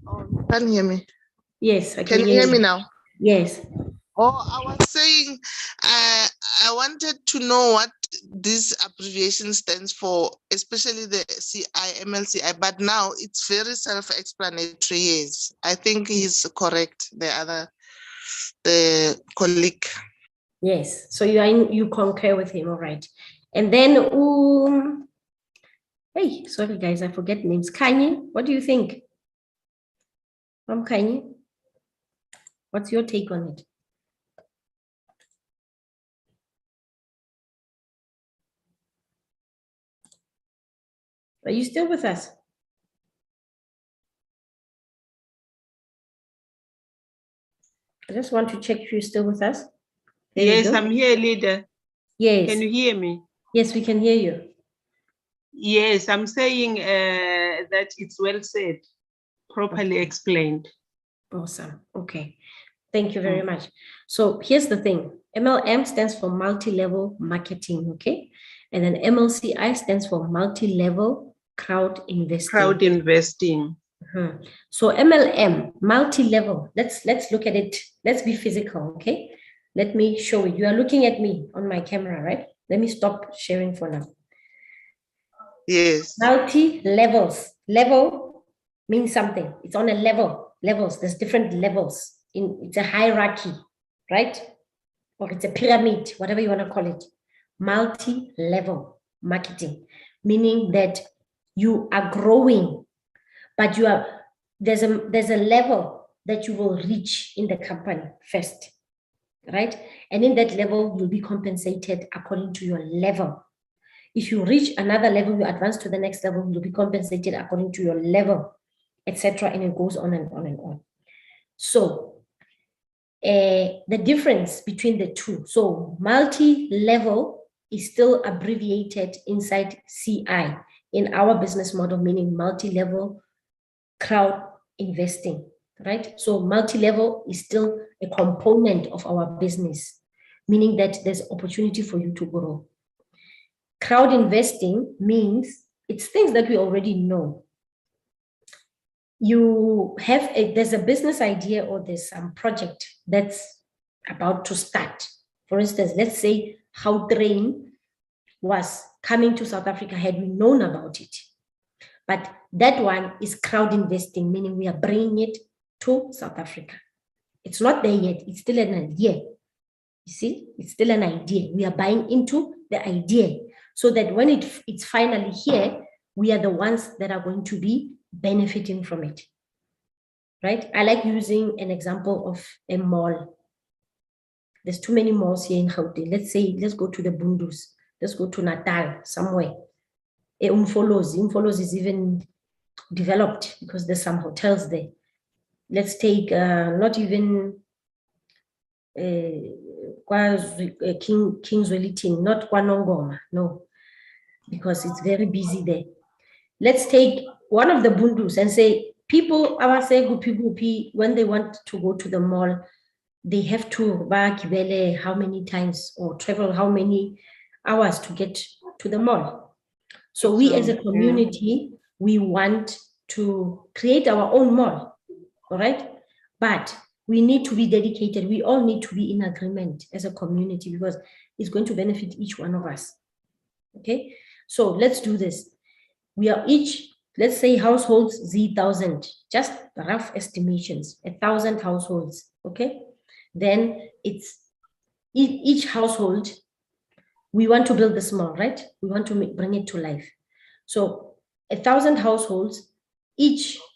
Oh, you can hear me. Yes, I Can you hear me now? Yes. Oh, I was saying, I wanted to know what this abbreviation stands for, especially the MLCI, but now it's very self-explanatory. Yes, I think he's correct. The colleague. Yes. So you concur with him, all right. And then, hey, sorry guys, I forget names. Kanye, what do you think? Kanye, what's your take on it? Are you still with us? I just want to check if you're still with us. There yes, I'm here, leader. Yes. Can you hear me? Yes, we can hear you. Yes, I'm saying that it's well said, properly explained. Awesome. Okay. Thank you very much. So here's the thing. MLM stands for multi-level marketing, okay? And then MLCI stands for multi-level crowd investing. Crowd investing. So MLM, multi-level. Let's look at it. Let's be physical, okay? Let me show you. You are looking at me on my camera, right? Let me stop sharing for now. Yes. Multi-levels. Level means something. It's on a level. Levels. There's different levels. It's a hierarchy, right? Or it's a pyramid, whatever you want to call it. Multi-level marketing, meaning that you are growing, but there's a level that you will reach in the company first, right? And in that level, you'll be compensated according to your level. If you reach another level, you advance to the next level, you'll be compensated according to your level, etc. And it goes on and on and on. So the difference between the two. So multi-level is still abbreviated inside CI in our business model, meaning multi-level crowd investing, right? So multi-level is still a component of our business, meaning that there's opportunity for you to grow. Crowd investing means it's things that we already know. There's a business idea or there's some project that's about to start. For instance, let's say how train was coming to South Africa had we known about it. But that one is crowd investing, meaning we are bringing it to South Africa. It's not there yet. It's still an idea. You see, it's still an idea. We are buying into the idea so that when it's finally here, we are the ones that are going to be benefiting from it, right? I like using an example of a mall. There's too many malls here in Gauteng. Let's go to the Bundus. Let's go to Natal, somewhere. Umfolozi is even developed because there's some hotels there. Let's take not even King's Wellington, not Kwanongoma, no, because it's very busy there. Let's take one of the Bundus and say, people, I would say, when they want to go to the mall, they have to how many times or travel how many hours to get to the mall. So we as a community, we want to create our own mall, all right? But we need to be dedicated. We all need to be in agreement as a community because it's going to benefit each one of us, okay? So let's do this. We are each, let's say households, 1,000, just rough estimations, 1,000 households, okay? Then it's each household, we want to build this mall, right? We want to bring it to life. So 1,000 households,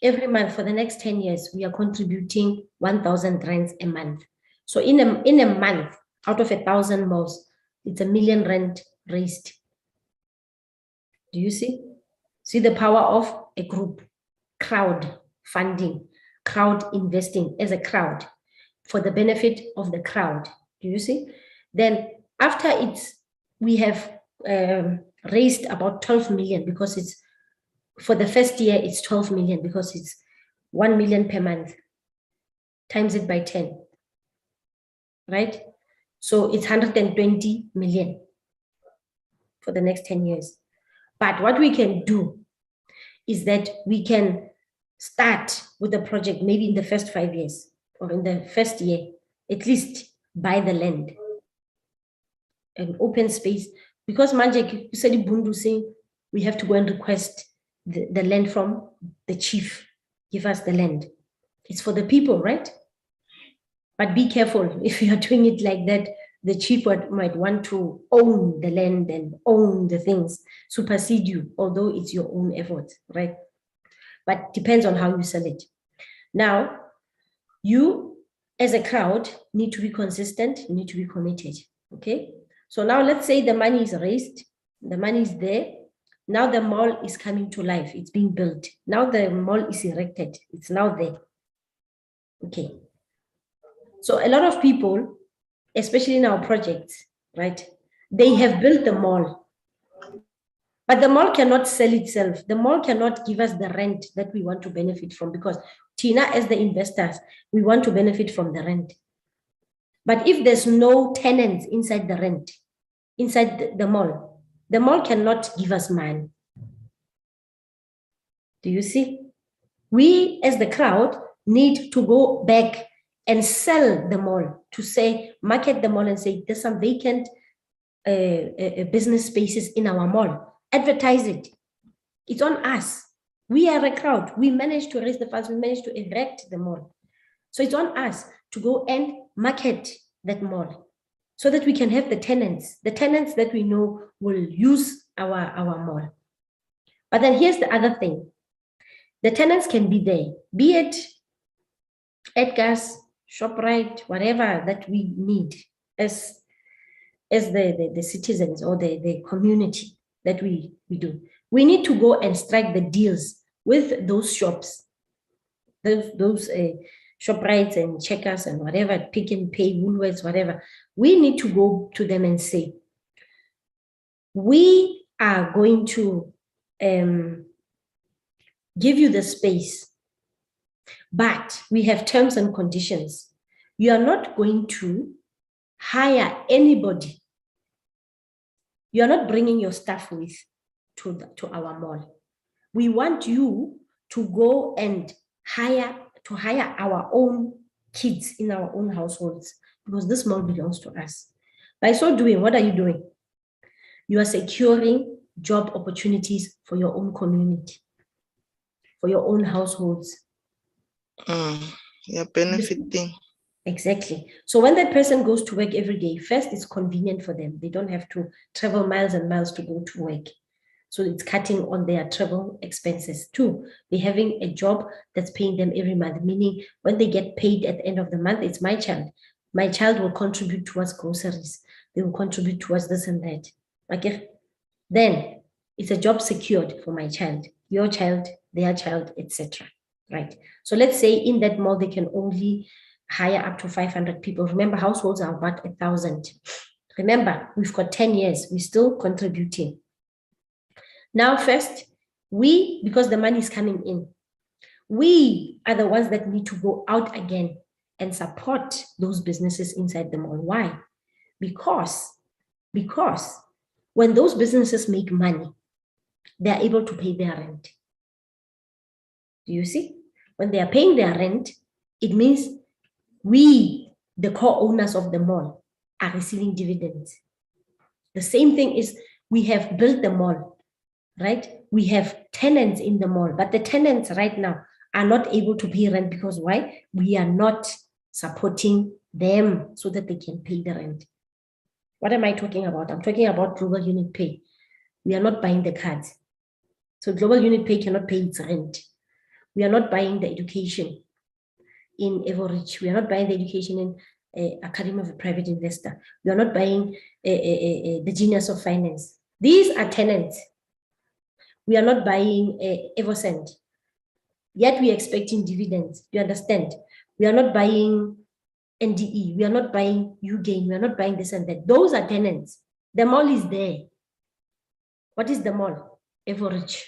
every month for the next 10 years, we are contributing 1,000 rands a month. So in a month, out of 1,000 malls, it's 1 million rand raised. Do you see? See the power of a group, crowd funding, crowd investing as a crowd for the benefit of the crowd. Do you see? Then after we have raised about 12 million because it's, for the first year, it's 12 million because it's 1 million per month, times it by 10, right? So it's 120 million for the next 10 years. But what we can do is that we can start with the project maybe in the first 5 years or in the first year, at least buy the land, an open space. Because manje, you said Bundu saying we have to go and request the land from the chief, give us the land. It's for the people, right? But be careful if you are doing it like that. The chief might want to own the land and own the things, supersede you, although it's your own effort, right? But depends on how you sell it. Now, you as a crowd need to be consistent, you need to be committed, okay? So now let's say the money is raised, the money is there. Now the mall is coming to life, it's being built. Now the mall is erected, it's now there, okay? So a lot of people, especially in our projects, right? They have built the mall, but the mall cannot sell itself. The mall cannot give us the rent that we want to benefit from because Tina, as the investors, we want to benefit from the rent. But if there's no tenants inside the rent, inside the mall cannot give us money. Do you see? We, as the crowd, need to go back and sell the mall, to say, market the mall and say, there's some vacant business spaces in our mall. Advertise it. It's on us. We are a crowd. We managed to raise the funds. We managed to erect the mall. So it's on us to go and market that mall so that we can have the tenants that we know will use our mall. But then here's the other thing. The tenants can be there, be it Edgar's, ShopRite, whatever that we need as the citizens or the community that we do. We need to go and strike the deals with those shops, those ShopRites and Checkers and whatever, Pick and Pay, Woolworths, whatever. We need to go to them and say, we are going to give you the space, but we have terms and conditions. You are not going to hire anybody. You are not bringing your staff with to our mall. We want you to go and hire our own kids in our own households, because this mall belongs to us. By so doing, what are you doing? You are securing job opportunities for your own community, for your own households. You're benefiting. Exactly. So when that person goes to work every day, first, it's convenient for them. They don't have to travel miles and miles to go to work. So it's cutting on their travel expenses. Two, they're having a job that's paying them every month, meaning when they get paid at the end of the month, it's my child. My child will contribute towards groceries. They will contribute towards this and that. Okay. Then it's a job secured for my child, your child, their child, etc. Right. So let's say in that mall, they can only hire up to 500 people. Remember, households are about 1,000. Remember, we've got 10 years. We're still contributing. Now, first, because the money is coming in, we are the ones that need to go out again and support those businesses inside the mall. Why? Because when those businesses make money, they are able to pay their rent. Do you see? When they are paying their rent, it means we, the co-owners of the mall, are receiving dividends. The same thing is, we have built the mall, right? We have tenants in the mall, but the tenants right now are not able to pay rent because why? We are not supporting them so that they can pay the rent. What am I talking about? I'm talking about global unit pay. We are not buying the cards. So global unit pay cannot pay its rent. We are not buying the education in Evorich. We are not buying the education in Academy of a Private Investor. We are not buying the Genius of Finance. These are tenants. We are not buying Evoscent. Yet we are expecting dividends. You understand? We are not buying NDE. We are not buying UGain. We are not buying this and that. Those are tenants. The mall is there. What is the mall? Evorich.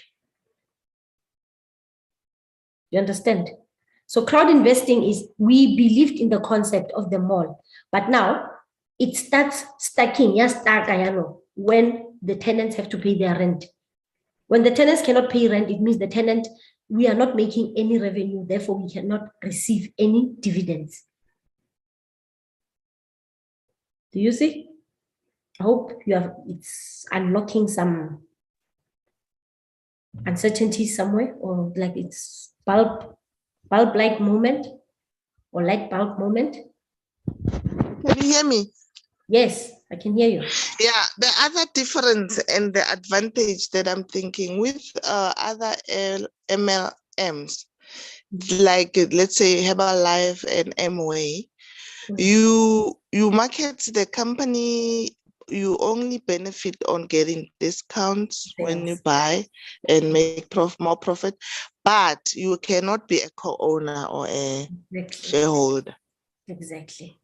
You understand? So crowd investing is, we believed in the concept of the mall, but now it starts stacking, when the tenants have to pay their rent. When the tenants cannot pay rent, it means the tenant, we are not making any revenue, therefore we cannot receive any dividends. Do you see? I hope it's unlocking some uncertainty somewhere, or like it's bulb-like moment or light bulb moment. Can you hear me? Yes, I can hear you. Yeah, the other difference and the advantage that I'm thinking with other MLMs, like let's say Herbalife and Amway, you market the company, you only benefit on getting discounts when you buy and make more profit, but you cannot be a co-owner or a shareholder. Exactly.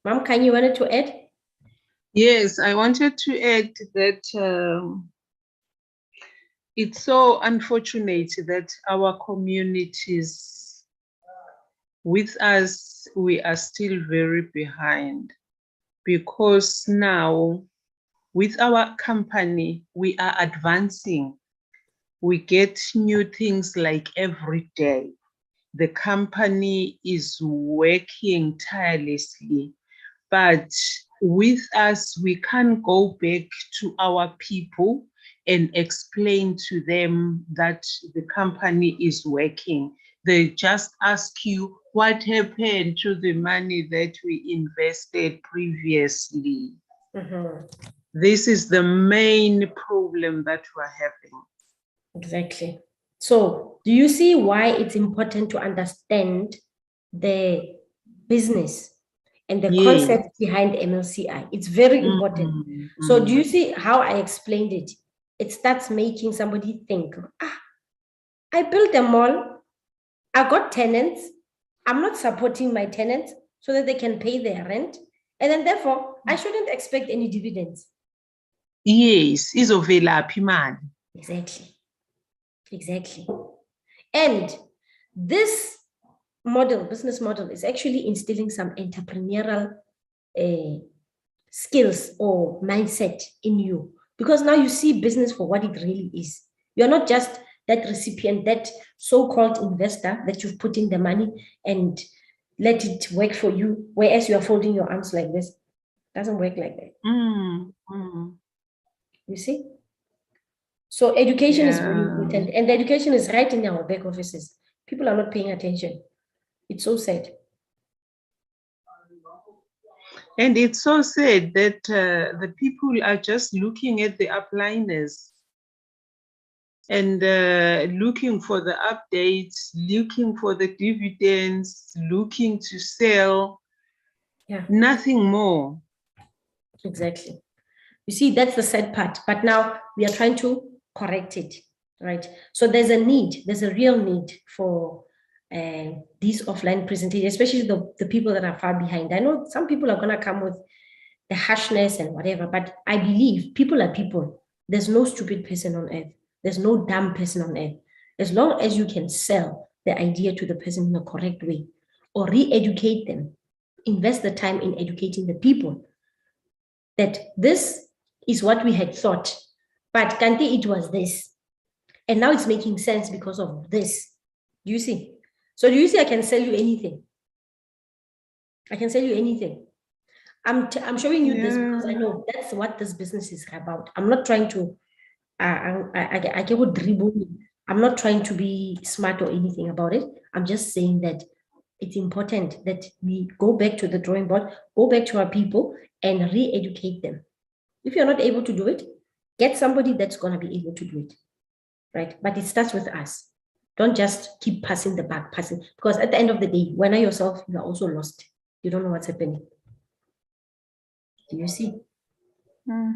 Mom, can you wanted to add? Yes, I wanted to add that it's so unfortunate that our communities, with us, we are still very behind, because now with our company, we are advancing. We get new things like every day. The company is working tirelessly, but with us, we can't go back to our people and explain to them that the company is working. They just ask you what happened to the money that we invested previously. Mhm. This is the main problem that we're having. Exactly. So, do you see why it's important to understand the business and the Yes. concept behind MLCI? It's very important. Mhm, So, do mhm. you see how I explained it? It starts making somebody think, I built a mall, I got tenants, I'm not supporting my tenants so that they can pay their rent, and then therefore I shouldn't expect any dividends. Yes, izovelaphi imali. Exactly. Exactly. And this model, business model, is actually instilling some entrepreneurial skills or mindset in you, because now you see business for what it really is. You're not just that recipient, that so-called investor that you've put in the money and let it work for you, whereas you are folding your arms like this. Doesn't work like that. You see? So education is very important, and the education is right in our back offices. People are not paying attention. It's so sad. And it's so sad that the people are just looking at the upliners and looking for the updates, looking for the dividends, looking to sell, Yeah, nothing more. exactly. You see, that's the sad part. But now we are trying to correct it, right? So there's a need, there's a real need for these offline presentations, especially the people that are far behind. I know some people are going to come with the harshness and whatever, but I believe people are people. There's no stupid person on earth. There's no dumb person on earth. As long as you can sell the idea to the person in a correct way or re-educate them, invest the time in educating the people that this is what we had thought, but Kanti, it was this. And now it's making sense because of this. Do you see? So do you see I can sell you anything? I can sell you anything. I'm showing you this because I know that's what this business is about. I'm not trying to I get what dribble. I'm not trying to be smart or anything about it. I'm just saying that it's important that we go back to the drawing board, go back to our people and re-educate them. If you're not able to do it, get somebody that's going to be able to do it, right? But it starts with us. Don't just keep passing the buck, because at the end of the day, when I yourself, you are also lost. You don't know what's happening. Do you see? Yeah.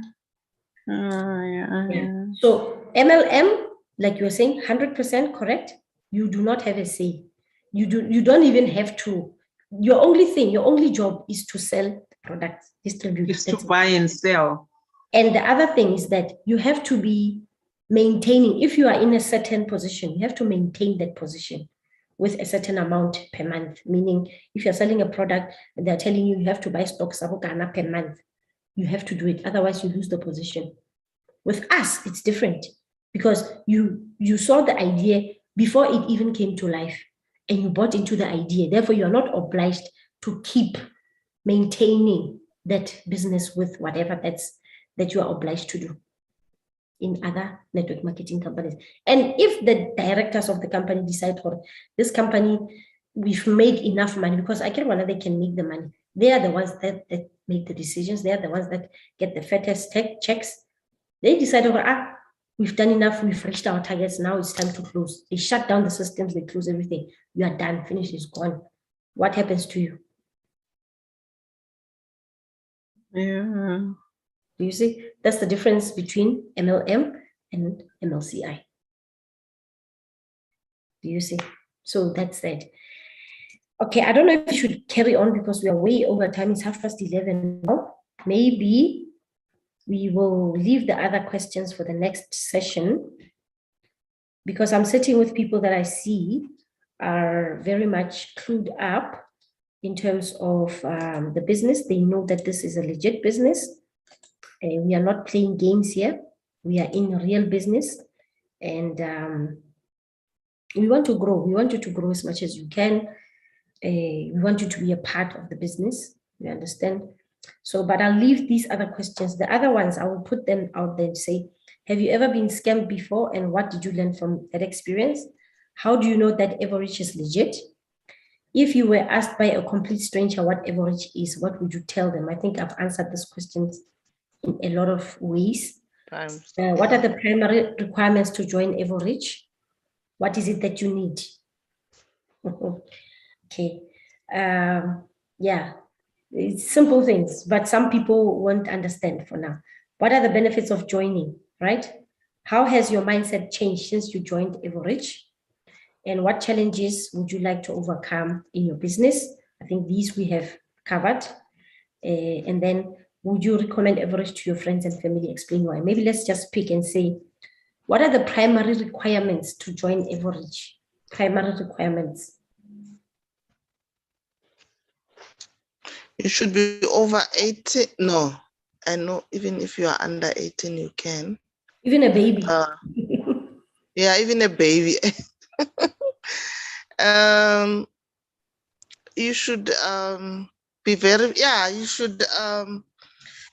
So MLM, like you were saying, 100% correct. You do not have a say. You don't even have to. Your only job is to sell products, distribute. It's to buy and sell. And the other thing is that you have to be maintaining, if you are in a certain position, you have to maintain that position with a certain amount per month. Meaning, if you're selling a product and they're telling you have to buy stock sabogana per month, you have to do it. Otherwise, you lose the position. With us, it's different because you saw the idea before it even came to life and you bought into the idea. Therefore, you are not obliged to keep maintaining that business with whatever that you are obliged to do in other network marketing companies. And if the directors of the company decide for this company, we've made enough money, because I care whether they can make the money. They are the ones that make the decisions. They are the ones that get the fattest checks. They decide over, we've done enough, we've reached our targets, now it's time to close. They shut down the systems, they close everything. You are done, finished, it's gone. What happens to you? Yeah. Do you see? That's the difference between MLM and MLCI. Do you see? So that's it. Okay, I don't know if we should carry on because we are way over time. It's 11:30 now. Maybe we will leave the other questions for the next session, because I'm sitting with people that I see are very much clued up in terms of the business. They know that this is a legit business. We are not playing games here. We are in real business. And we want to grow. We want you to grow as much as you can. We want you to be a part of the business. You understand? So, but I'll leave these other questions. The other ones, I will put them out there and say, have you ever been scammed before? And what did you learn from that experience? How do you know that Evorich is legit? If you were asked by a complete stranger what Evorich is, what would you tell them? I think I've answered these questions in a lot of ways. What are the primary requirements to join Evorich? What is it that you need? Okay. Yeah, it's simple things, but some people won't understand for now. What are the benefits of joining, right? How has your mindset changed since you joined Evorich? And what challenges would you like to overcome in your business? I think these we have covered. And then would you recommend Evorich to your friends and family? Explain why. Maybe let's just pick and say, what are the primary requirements to join Evorich? Primary requirements. You should be over 18. No, I know even if you are under 18, you can. Even a baby. Yeah, even a baby. You should be very, you should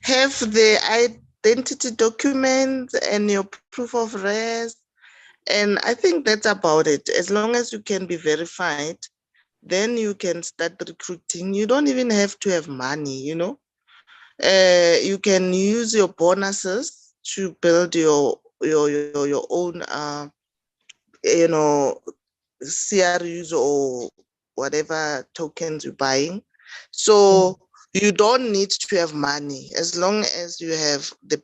have the identity documents and your proof of res. And I think that's about it. As long as you can be verified, then you can start recruiting. You don't even have to have money, you know. You can use your bonuses to build your own you know, CRUs or whatever tokens you're buying. So you don't need to have money as long as you have the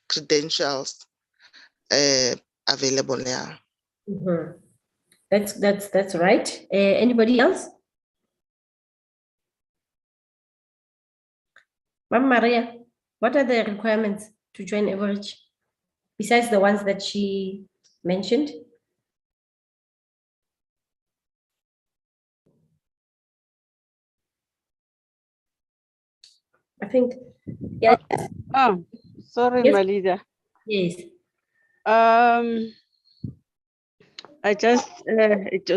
credentials available now. Mm-hmm. That's right. Anybody else? Mama Maria, what are the requirements to join Evorich besides the ones that she mentioned? I think, yeah. Oh, sorry, Yes. Malida. Yes. I just,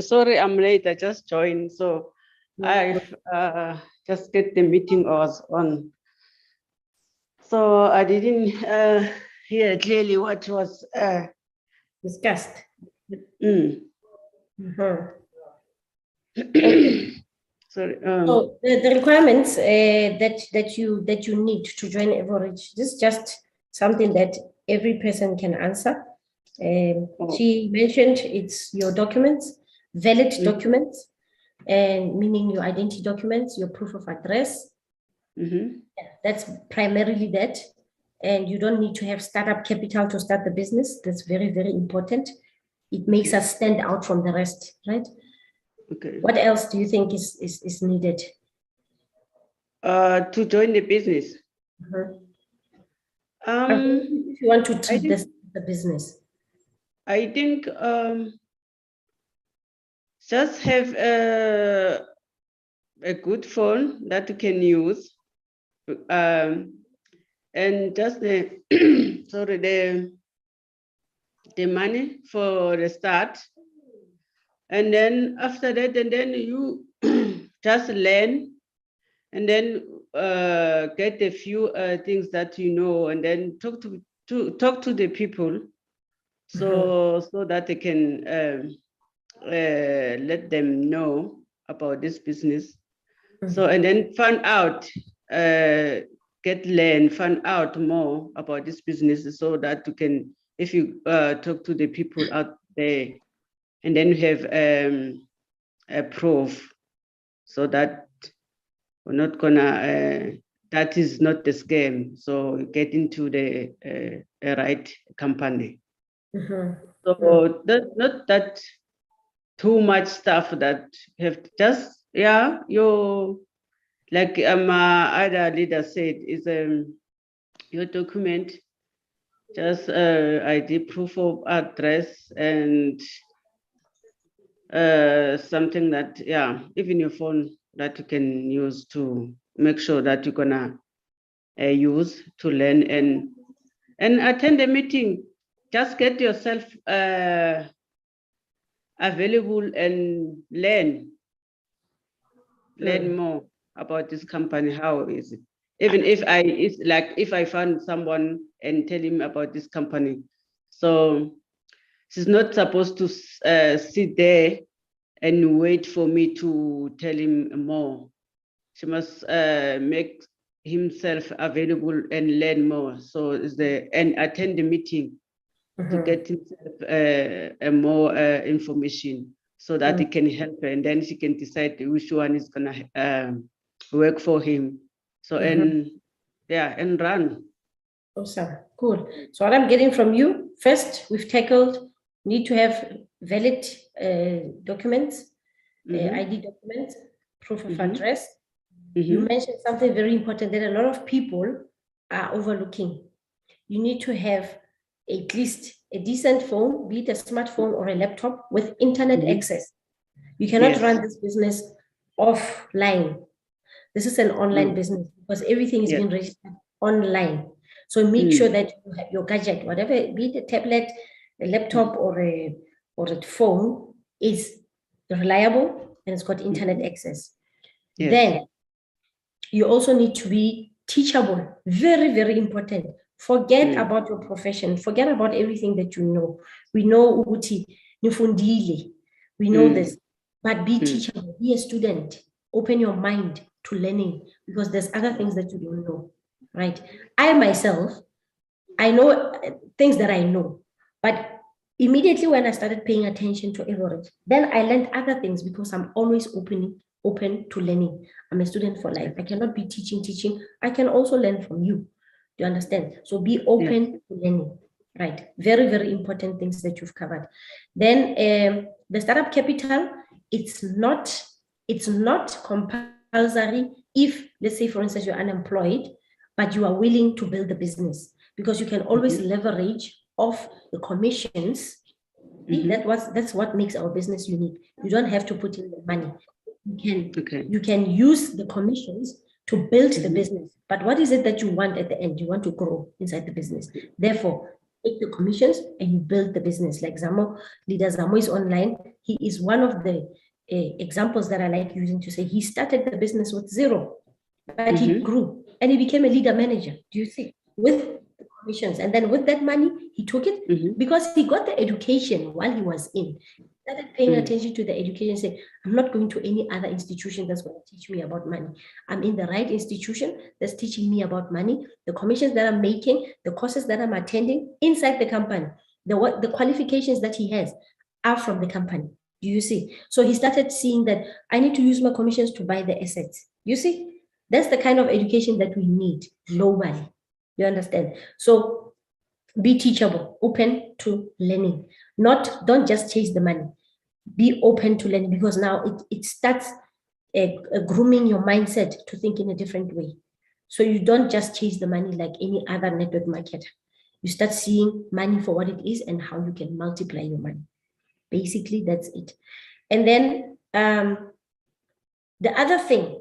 sorry, I'm late. I just joined, so I've just get the meeting I was on. So I didn't hear clearly what was Discussed. Okay. Sorry. So the requirements that you need to join Evorich, this is just something that every person can answer. She mentioned it's your documents, valid documents, and meaning your identity documents, your proof of address. That's primarily that. And you don't need to have startup capital to start the business. That's very, very important. It makes us stand out from the rest, right? Okay. What else do you think is needed? To join the business. If you want to treat the business. I think just have a good phone that you can use, and just the sorry, the money for the start, and then after that, and then you just learn, and then get a few things that you know, and then talk to the people, so that they can let them know about this business. So, and then find out, find out more about this business, so that you can, if you talk to the people out there, and then you have a proof, so that we're not gonna, that is not the scam. So get into the right company. So that's not that too much stuff that have just, you, like other leader said, is your document, just ID, proof of address, and something that, even your phone that you can use to make sure that you're gonna use to learn and attend the meeting. just get yourself available and learn more about this company. How is it? Even if if I found someone and tell him about this company, so she's not supposed to sit there and wait for me to tell him more. She must make himself available and learn more. So and attend the meeting to get himself more information so that it can help her, and then she can decide which one is gonna work for him. So and run. Awesome, cool. So what I'm getting from you, first, we've tackled need to have valid documents, ID documents, proof of address. You mentioned something very important that a lot of people are overlooking. You need to have at least a decent phone, be it a smartphone or a laptop with internet access. You cannot run this business offline. This is an online business because everything is being registered online. So make sure that you have your gadget, whatever, be it a tablet, a laptop, or a phone, is reliable and it's got internet access. Then you also need to be teachable. Very, very important. Forget about your profession. Forget about everything that you know. We know Uguti, Nifundile. We know this. But be teachable. Be a student. Open your mind to learning because there's other things that you don't know. Right? I myself, I know things that I know. But immediately when I started paying attention to Evorich, then I learned other things because I'm always open to learning. I'm a student for life. I cannot be teaching. I can also learn from you. Do you understand? So be open to learning. Right. Very, very important things that you've covered. Then the startup capital, it's not compulsory if, let's say, for instance, you're unemployed, but you are willing to build the business because you can always leverage off the commissions. That's what makes our business unique. You don't have to put in the money. You can use the commissions to build the business. But what is it that you want at the end? You want to grow inside the business. Therefore, take the commissions and you build the business. Like Zamo, leader Zamo is online. He is one of the examples that I like using to say he started the business with zero, but he grew and he became a leader manager. Do you see? With the commissions. And then with that money, he took it because he got the education while he was in. He started paying attention to the education and say, I'm not going to any other institution that's going to teach me about money. I'm in the right institution that's teaching me about money, the commissions that I'm making, the courses that I'm attending inside the company, the qualifications that he has are from the company. Do you see? So he started seeing that I need to use my commissions to buy the assets. You see? That's the kind of education that we need globally. You understand? So be teachable, open to learning. Don't just chase the money. Be open to learning because now it starts grooming your mindset to think in a different way. So you don't just chase the money like any other network marketer. You start seeing money for what it is and how you can multiply your money. Basically, that's it. And then the other thing,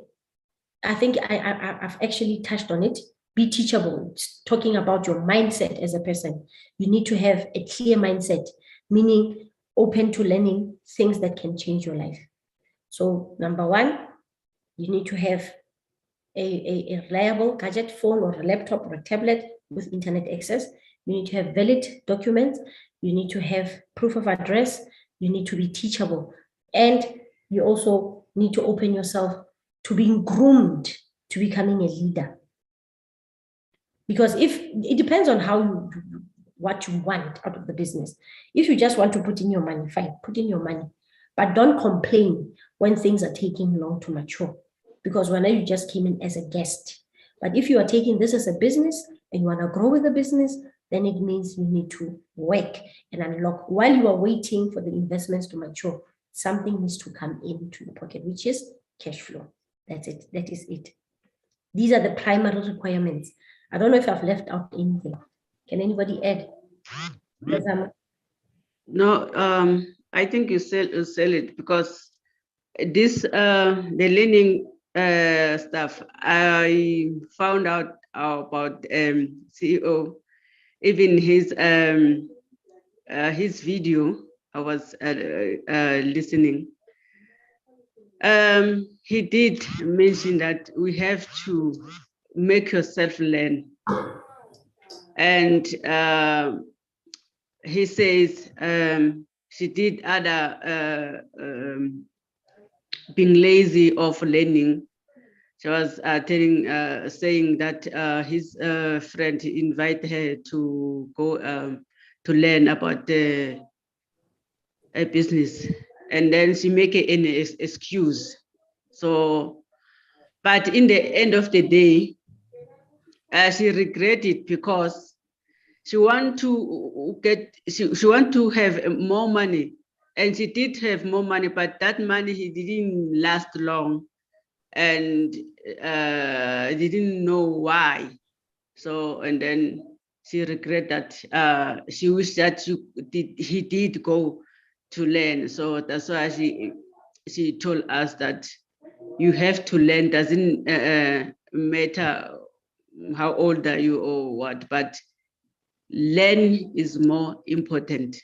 I think I've actually touched on it. Be teachable. It's talking about your mindset as a person. You need to have a clear mindset, meaning open to learning things that can change your life. So number one, you need to have a reliable gadget, phone or a laptop or a tablet with internet access. You need to have valid documents. You need to have proof of address. You need to be teachable. And you also need to open yourself to being groomed to becoming a leader. Because if it depends on how what you want out of the business. If you just want to put in your money, fine, put in your money. But don't complain when things are taking long to mature. Because when you just came in as a guest. But if you are taking this as a business and you want to grow with the business, then it means you need to work and unlock. While you are waiting for the investments to mature, something needs to come into your pocket, which is cash flow. That's it. That is it. These are the primary requirements. I don't know if I've left out anything. Can anybody add? No, I think you sell it because this the learning stuff. I found out about CEO, even his his video. I was listening. He did mention that we have to make yourself learn. And he says she did other being lazy of learning. She was saying that his friend invited her to go to learn about a business, and then she make an excuse. So, but in the end of the day, she regretted because she want to have more money, and she did have more money, but that money he didn't last long, and didn't know why. So, and then she regret that she wished that he did go to learn. So that's why she told us that you have to learn. Doesn't matter how old are you or what, but learn is more important.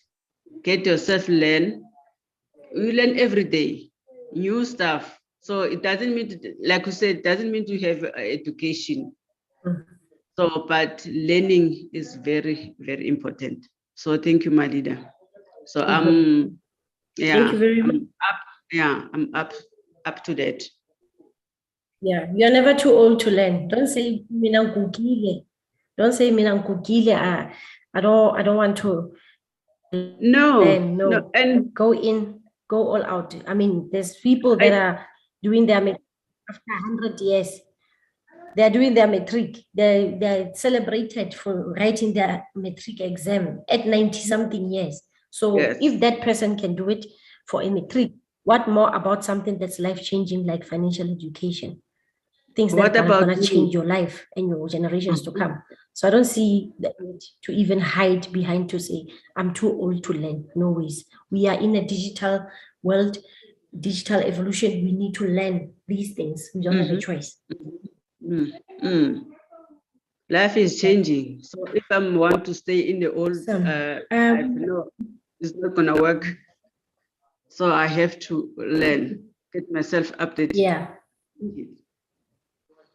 Get yourself learn. You learn every day, new stuff. So it doesn't mean, like you said, it doesn't mean to have education. So, but learning is very, very important. So thank you, my leader. So yeah, Thank you very much. I'm up to date. Yeah, you're never too old to learn. Don't say mina ngugile. Don't say mina ngugile. I don't want to No, learn. No. and Go in, go all out. I mean, there's people that are doing their matric after 100 years. They're doing their matric. They're celebrated for writing their matric exam at 90 something years. So yes. if that person can do it for a matric, what more about something that's life-changing like financial education? Things that are going to change your life and your generations to come. So I don't see the need to even hide behind to say, I'm too old to learn. No ways. We are in a digital world, digital evolution. We need to learn these things. We don't have a choice. Life is changing. So if I want to stay in the old life, no, it's not gonna work. So I have to learn, get myself updated. Yeah.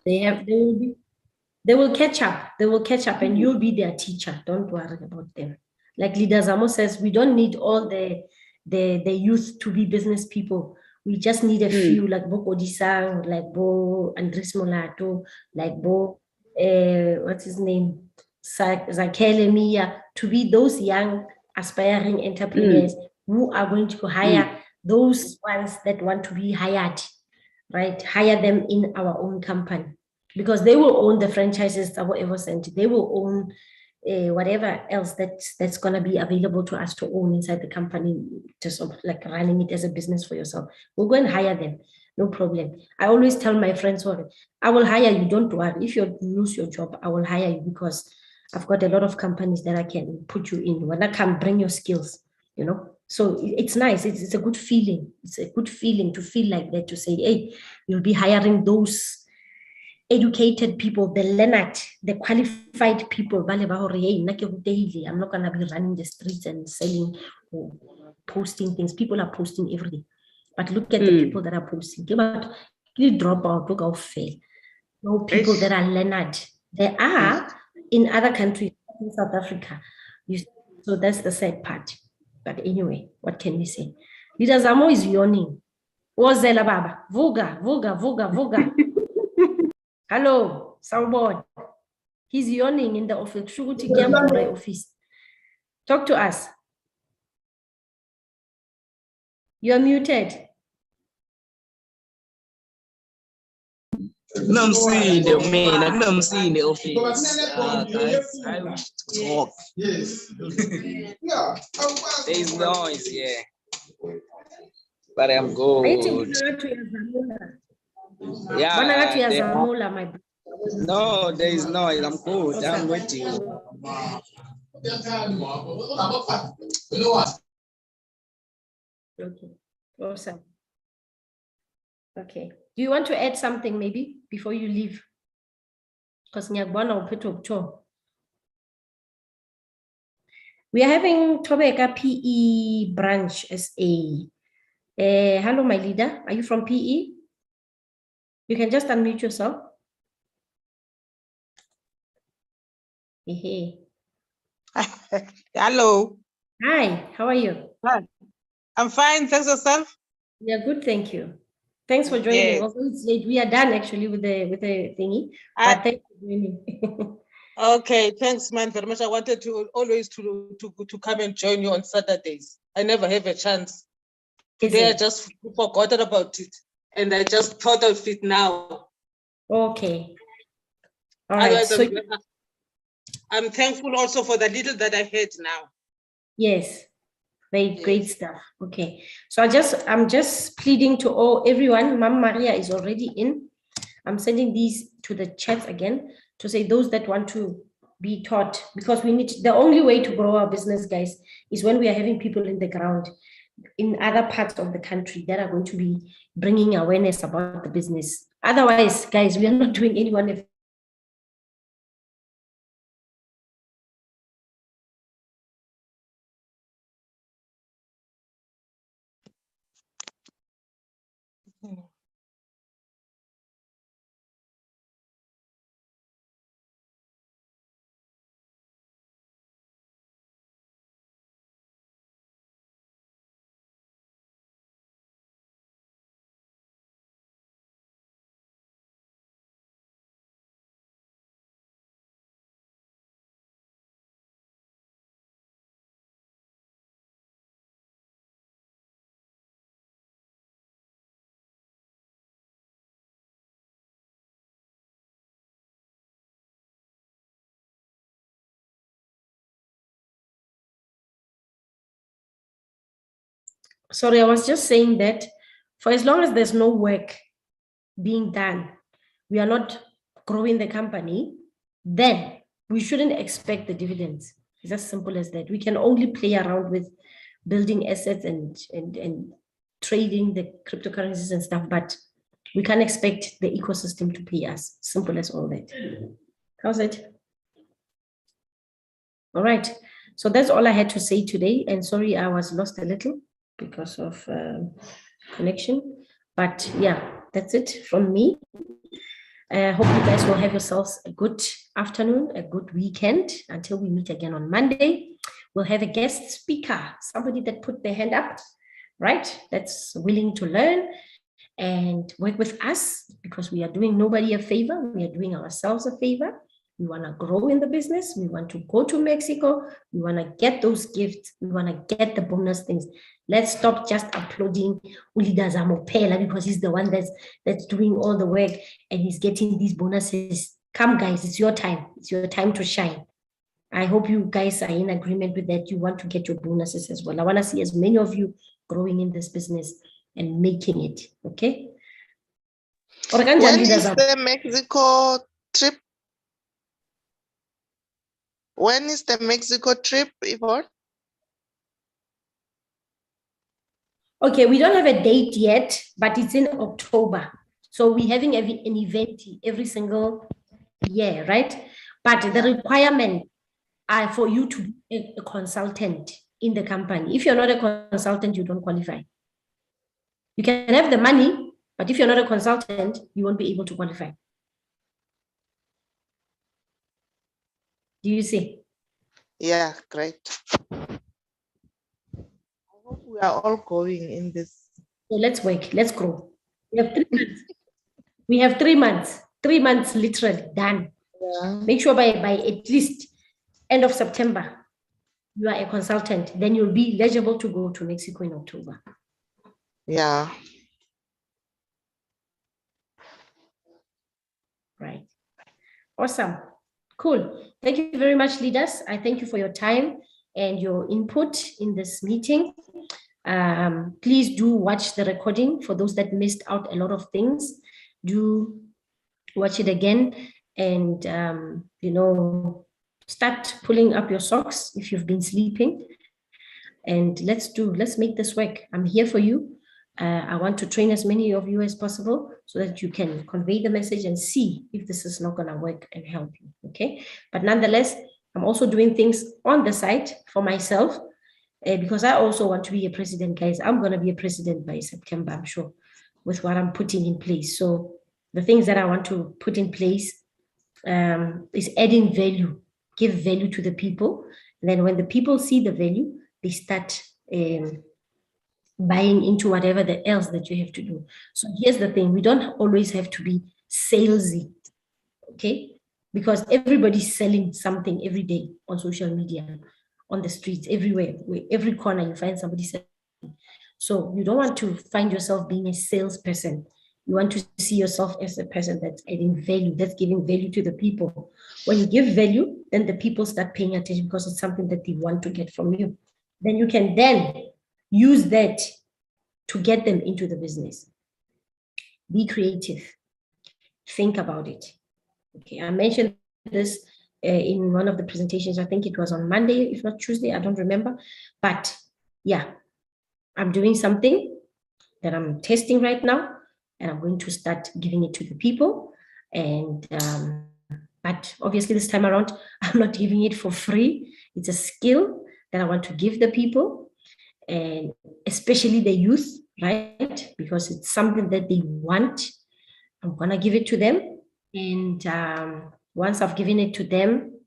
They will catch up. They will catch up and you'll be their teacher. Don't worry about them. Like Leader Zamo says, we don't need all the youth to be business people. We just need a few, like Bo Kodisang, like Bo Andres Molato, like Bo, what's his name? Zakele Mia, to be those young aspiring entrepreneurs who are going to hire those ones that want to be hired, right? Hire them in our own company because they will own the franchises, our Evoscent. They will own whatever else that's going to be available to us to own inside the company, just like running it as a business for yourself. We'll go and hire them. No problem. I always tell my friends, I will hire you. Don't worry. If you lose your job, I will hire you because I've got a lot of companies that I can put you in when I can bring your skills, you know. So it's nice. It's a good feeling. It's a good feeling to feel like that, to say, hey, you'll be hiring those educated people, the learned, the qualified people. I'm not going to be running the streets and selling or posting things. People are posting every day. But look at the people that are posting. You drop out, look how fail. No people that are learned. There are in other countries, in South Africa. So that's the sad part. But anyway, what can we say? Leader Zamo is yawning. Wozela baba. Vuga. Hello, Sawubona. He's yawning in the office. Office. Talk to us. You're muted. I'm seeing the man. I'm seeing the office. Guys, I wish to talk. There's noise, yeah. But I'm good. Yeah. No, there is noise. I'm good. I'm waiting. Okay. Awesome. Okay. Do you want to add something maybe before you leave? Because We are having Tobeka PE branch SA. Hello, my leader. Are you from PE? You can just unmute yourself. Hey. Hello. Hi, how are you? Hi. I'm fine. Thanks yourself. Yeah, good, thank you. Thanks for joining. Yes. Also, it's late. We are done actually with the thingy, but thanks for joining. Okay, thanks, man, very much. I wanted to always to come and join you on Saturdays. I never have a chance. Today I just forgotten about it, and I just thought of it now. Okay. All right. Otherwise, So I'm thankful also for the little that I had now. yes, great stuff. Okay. So I'm just pleading to everyone. Mama Maria is already in. I'm sending these to the chat again to say those that want to be taught, because the only way to grow our business, guys, is when we are having people in the ground in other parts of the country that are going to be bringing awareness about the business. Otherwise, guys, we are not doing anyone a Sorry, I was just saying that for as long as there's no work being done, we are not growing the company, then we shouldn't expect the dividends. It's as simple as that. We can only play around with building assets and trading the cryptocurrencies and stuff, but we can't expect the ecosystem to pay us. Simple as all that. How's it? All right. So that's all I had to say today. And sorry, I was lost a little because of connection. But yeah, that's it from me. I hope you guys will have yourselves a good afternoon, a good weekend until we meet again on Monday. We'll have a guest speaker, somebody that put their hand up, right? That's willing to learn and work with us, because we are doing nobody a favor. We are doing ourselves a favor. We want to grow in the business. We want to go to Mexico. We want to get those gifts. We want to get the bonus things. Let's stop just applauding Ulida Zamopela because he's the one that's doing all the work and he's getting these bonuses. Come, guys, it's your time. It's your time to shine. I hope you guys are in agreement with that. You want to get your bonuses as well. I want to see as many of you growing in this business and making it. Okay? When is the Mexico trip? When is the Mexico trip, Yvonne? Okay, we don't have a date yet, but it's in October. So we're having an event every single year, right? But the requirement are for you to be a consultant in the company. If you're not a consultant, you don't qualify. You can have the money, but if you're not a consultant, you won't be able to qualify. Do you see? Yeah, great. I hope we are all going in this. So let's work, let's grow. We have 3 months. We have 3 months. 3 months literally done. Yeah. Make sure by at least end of September, you are a consultant. Then you'll be eligible to go to Mexico in October. Yeah. Right. Awesome. Cool. Thank you very much, leaders. I thank you for your time and your input in this meeting. Please do watch the recording for those that missed out a lot of things. Do watch it again and, start pulling up your socks if you've been sleeping. And let's make this work. I'm here for you. I want to train as many of you as possible so that you can convey the message and see if this is not going to work and help you. Okay. But nonetheless, I'm also doing things on the side for myself because I also want to be a president, guys. I'm going to be a president by September, I'm sure, with what I'm putting in place. So the things that I want to put in place is adding value, give value to the people. And then when the people see the value, they start buying into whatever else that you have to do. So here's the thing, we don't always have to be salesy, okay? Because everybody's selling something every day on social media, on the streets, everywhere, every corner you find somebody selling. So you don't want to find yourself being a salesperson. You want to see yourself as a person that's adding value, that's giving value to the people. When you give value, then the people start paying attention because it's something that they want to get from you. Then you can then use that to get them into the business. Be creative. Think about it. Okay, I mentioned this in one of the presentations. I think it was on Monday, if not Tuesday, I don't remember. But yeah, I'm doing something that I'm testing right now, and I'm going to start giving it to the people. And but obviously this time around, I'm not giving it for free. It's a skill that I want to give the people, and especially the youth, right? Because it's something that they want. I'm gonna give it to them. And once I've given it to them,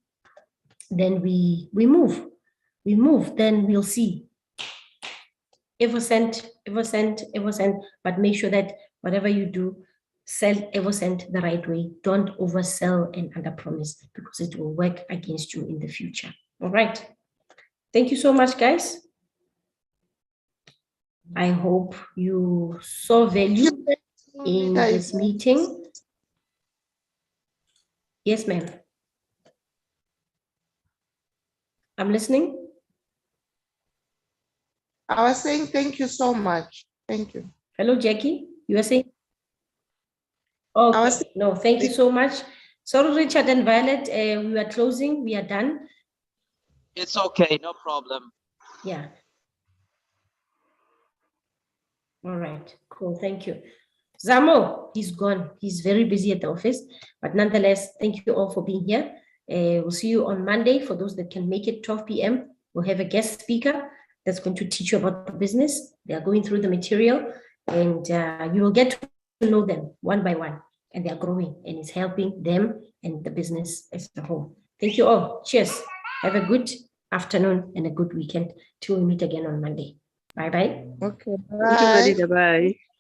then we move. We move, then we'll see. Evoscent, but make sure that whatever you do, sell Evoscent the right way. Don't oversell and underpromise because it will work against you in the future. All right. Thank you so much, guys. I hope you saw value in this meeting. Yes, ma'am. I'm listening. I was saying thank you so much. Thank you. Hello, Jackie. You were saying? Okay. No, thank you so much. Sorry, Richard and Violet. We are closing. We are done. It's okay, no problem. Yeah. All right. Cool. Thank you. Zamo, he's gone. He's very busy at the office. But nonetheless, thank you all for being here. We'll see you on Monday. For those that can make it 12 p.m., we'll have a guest speaker that's going to teach you about the business. They are going through the material, and you will get to know them one by one. And they are growing, and it's helping them and the business as a whole. Thank you all. Cheers. Have a good afternoon and a good weekend till we meet again on Monday. Bye-bye. Okay, Thank you, bye. Marita. Bye.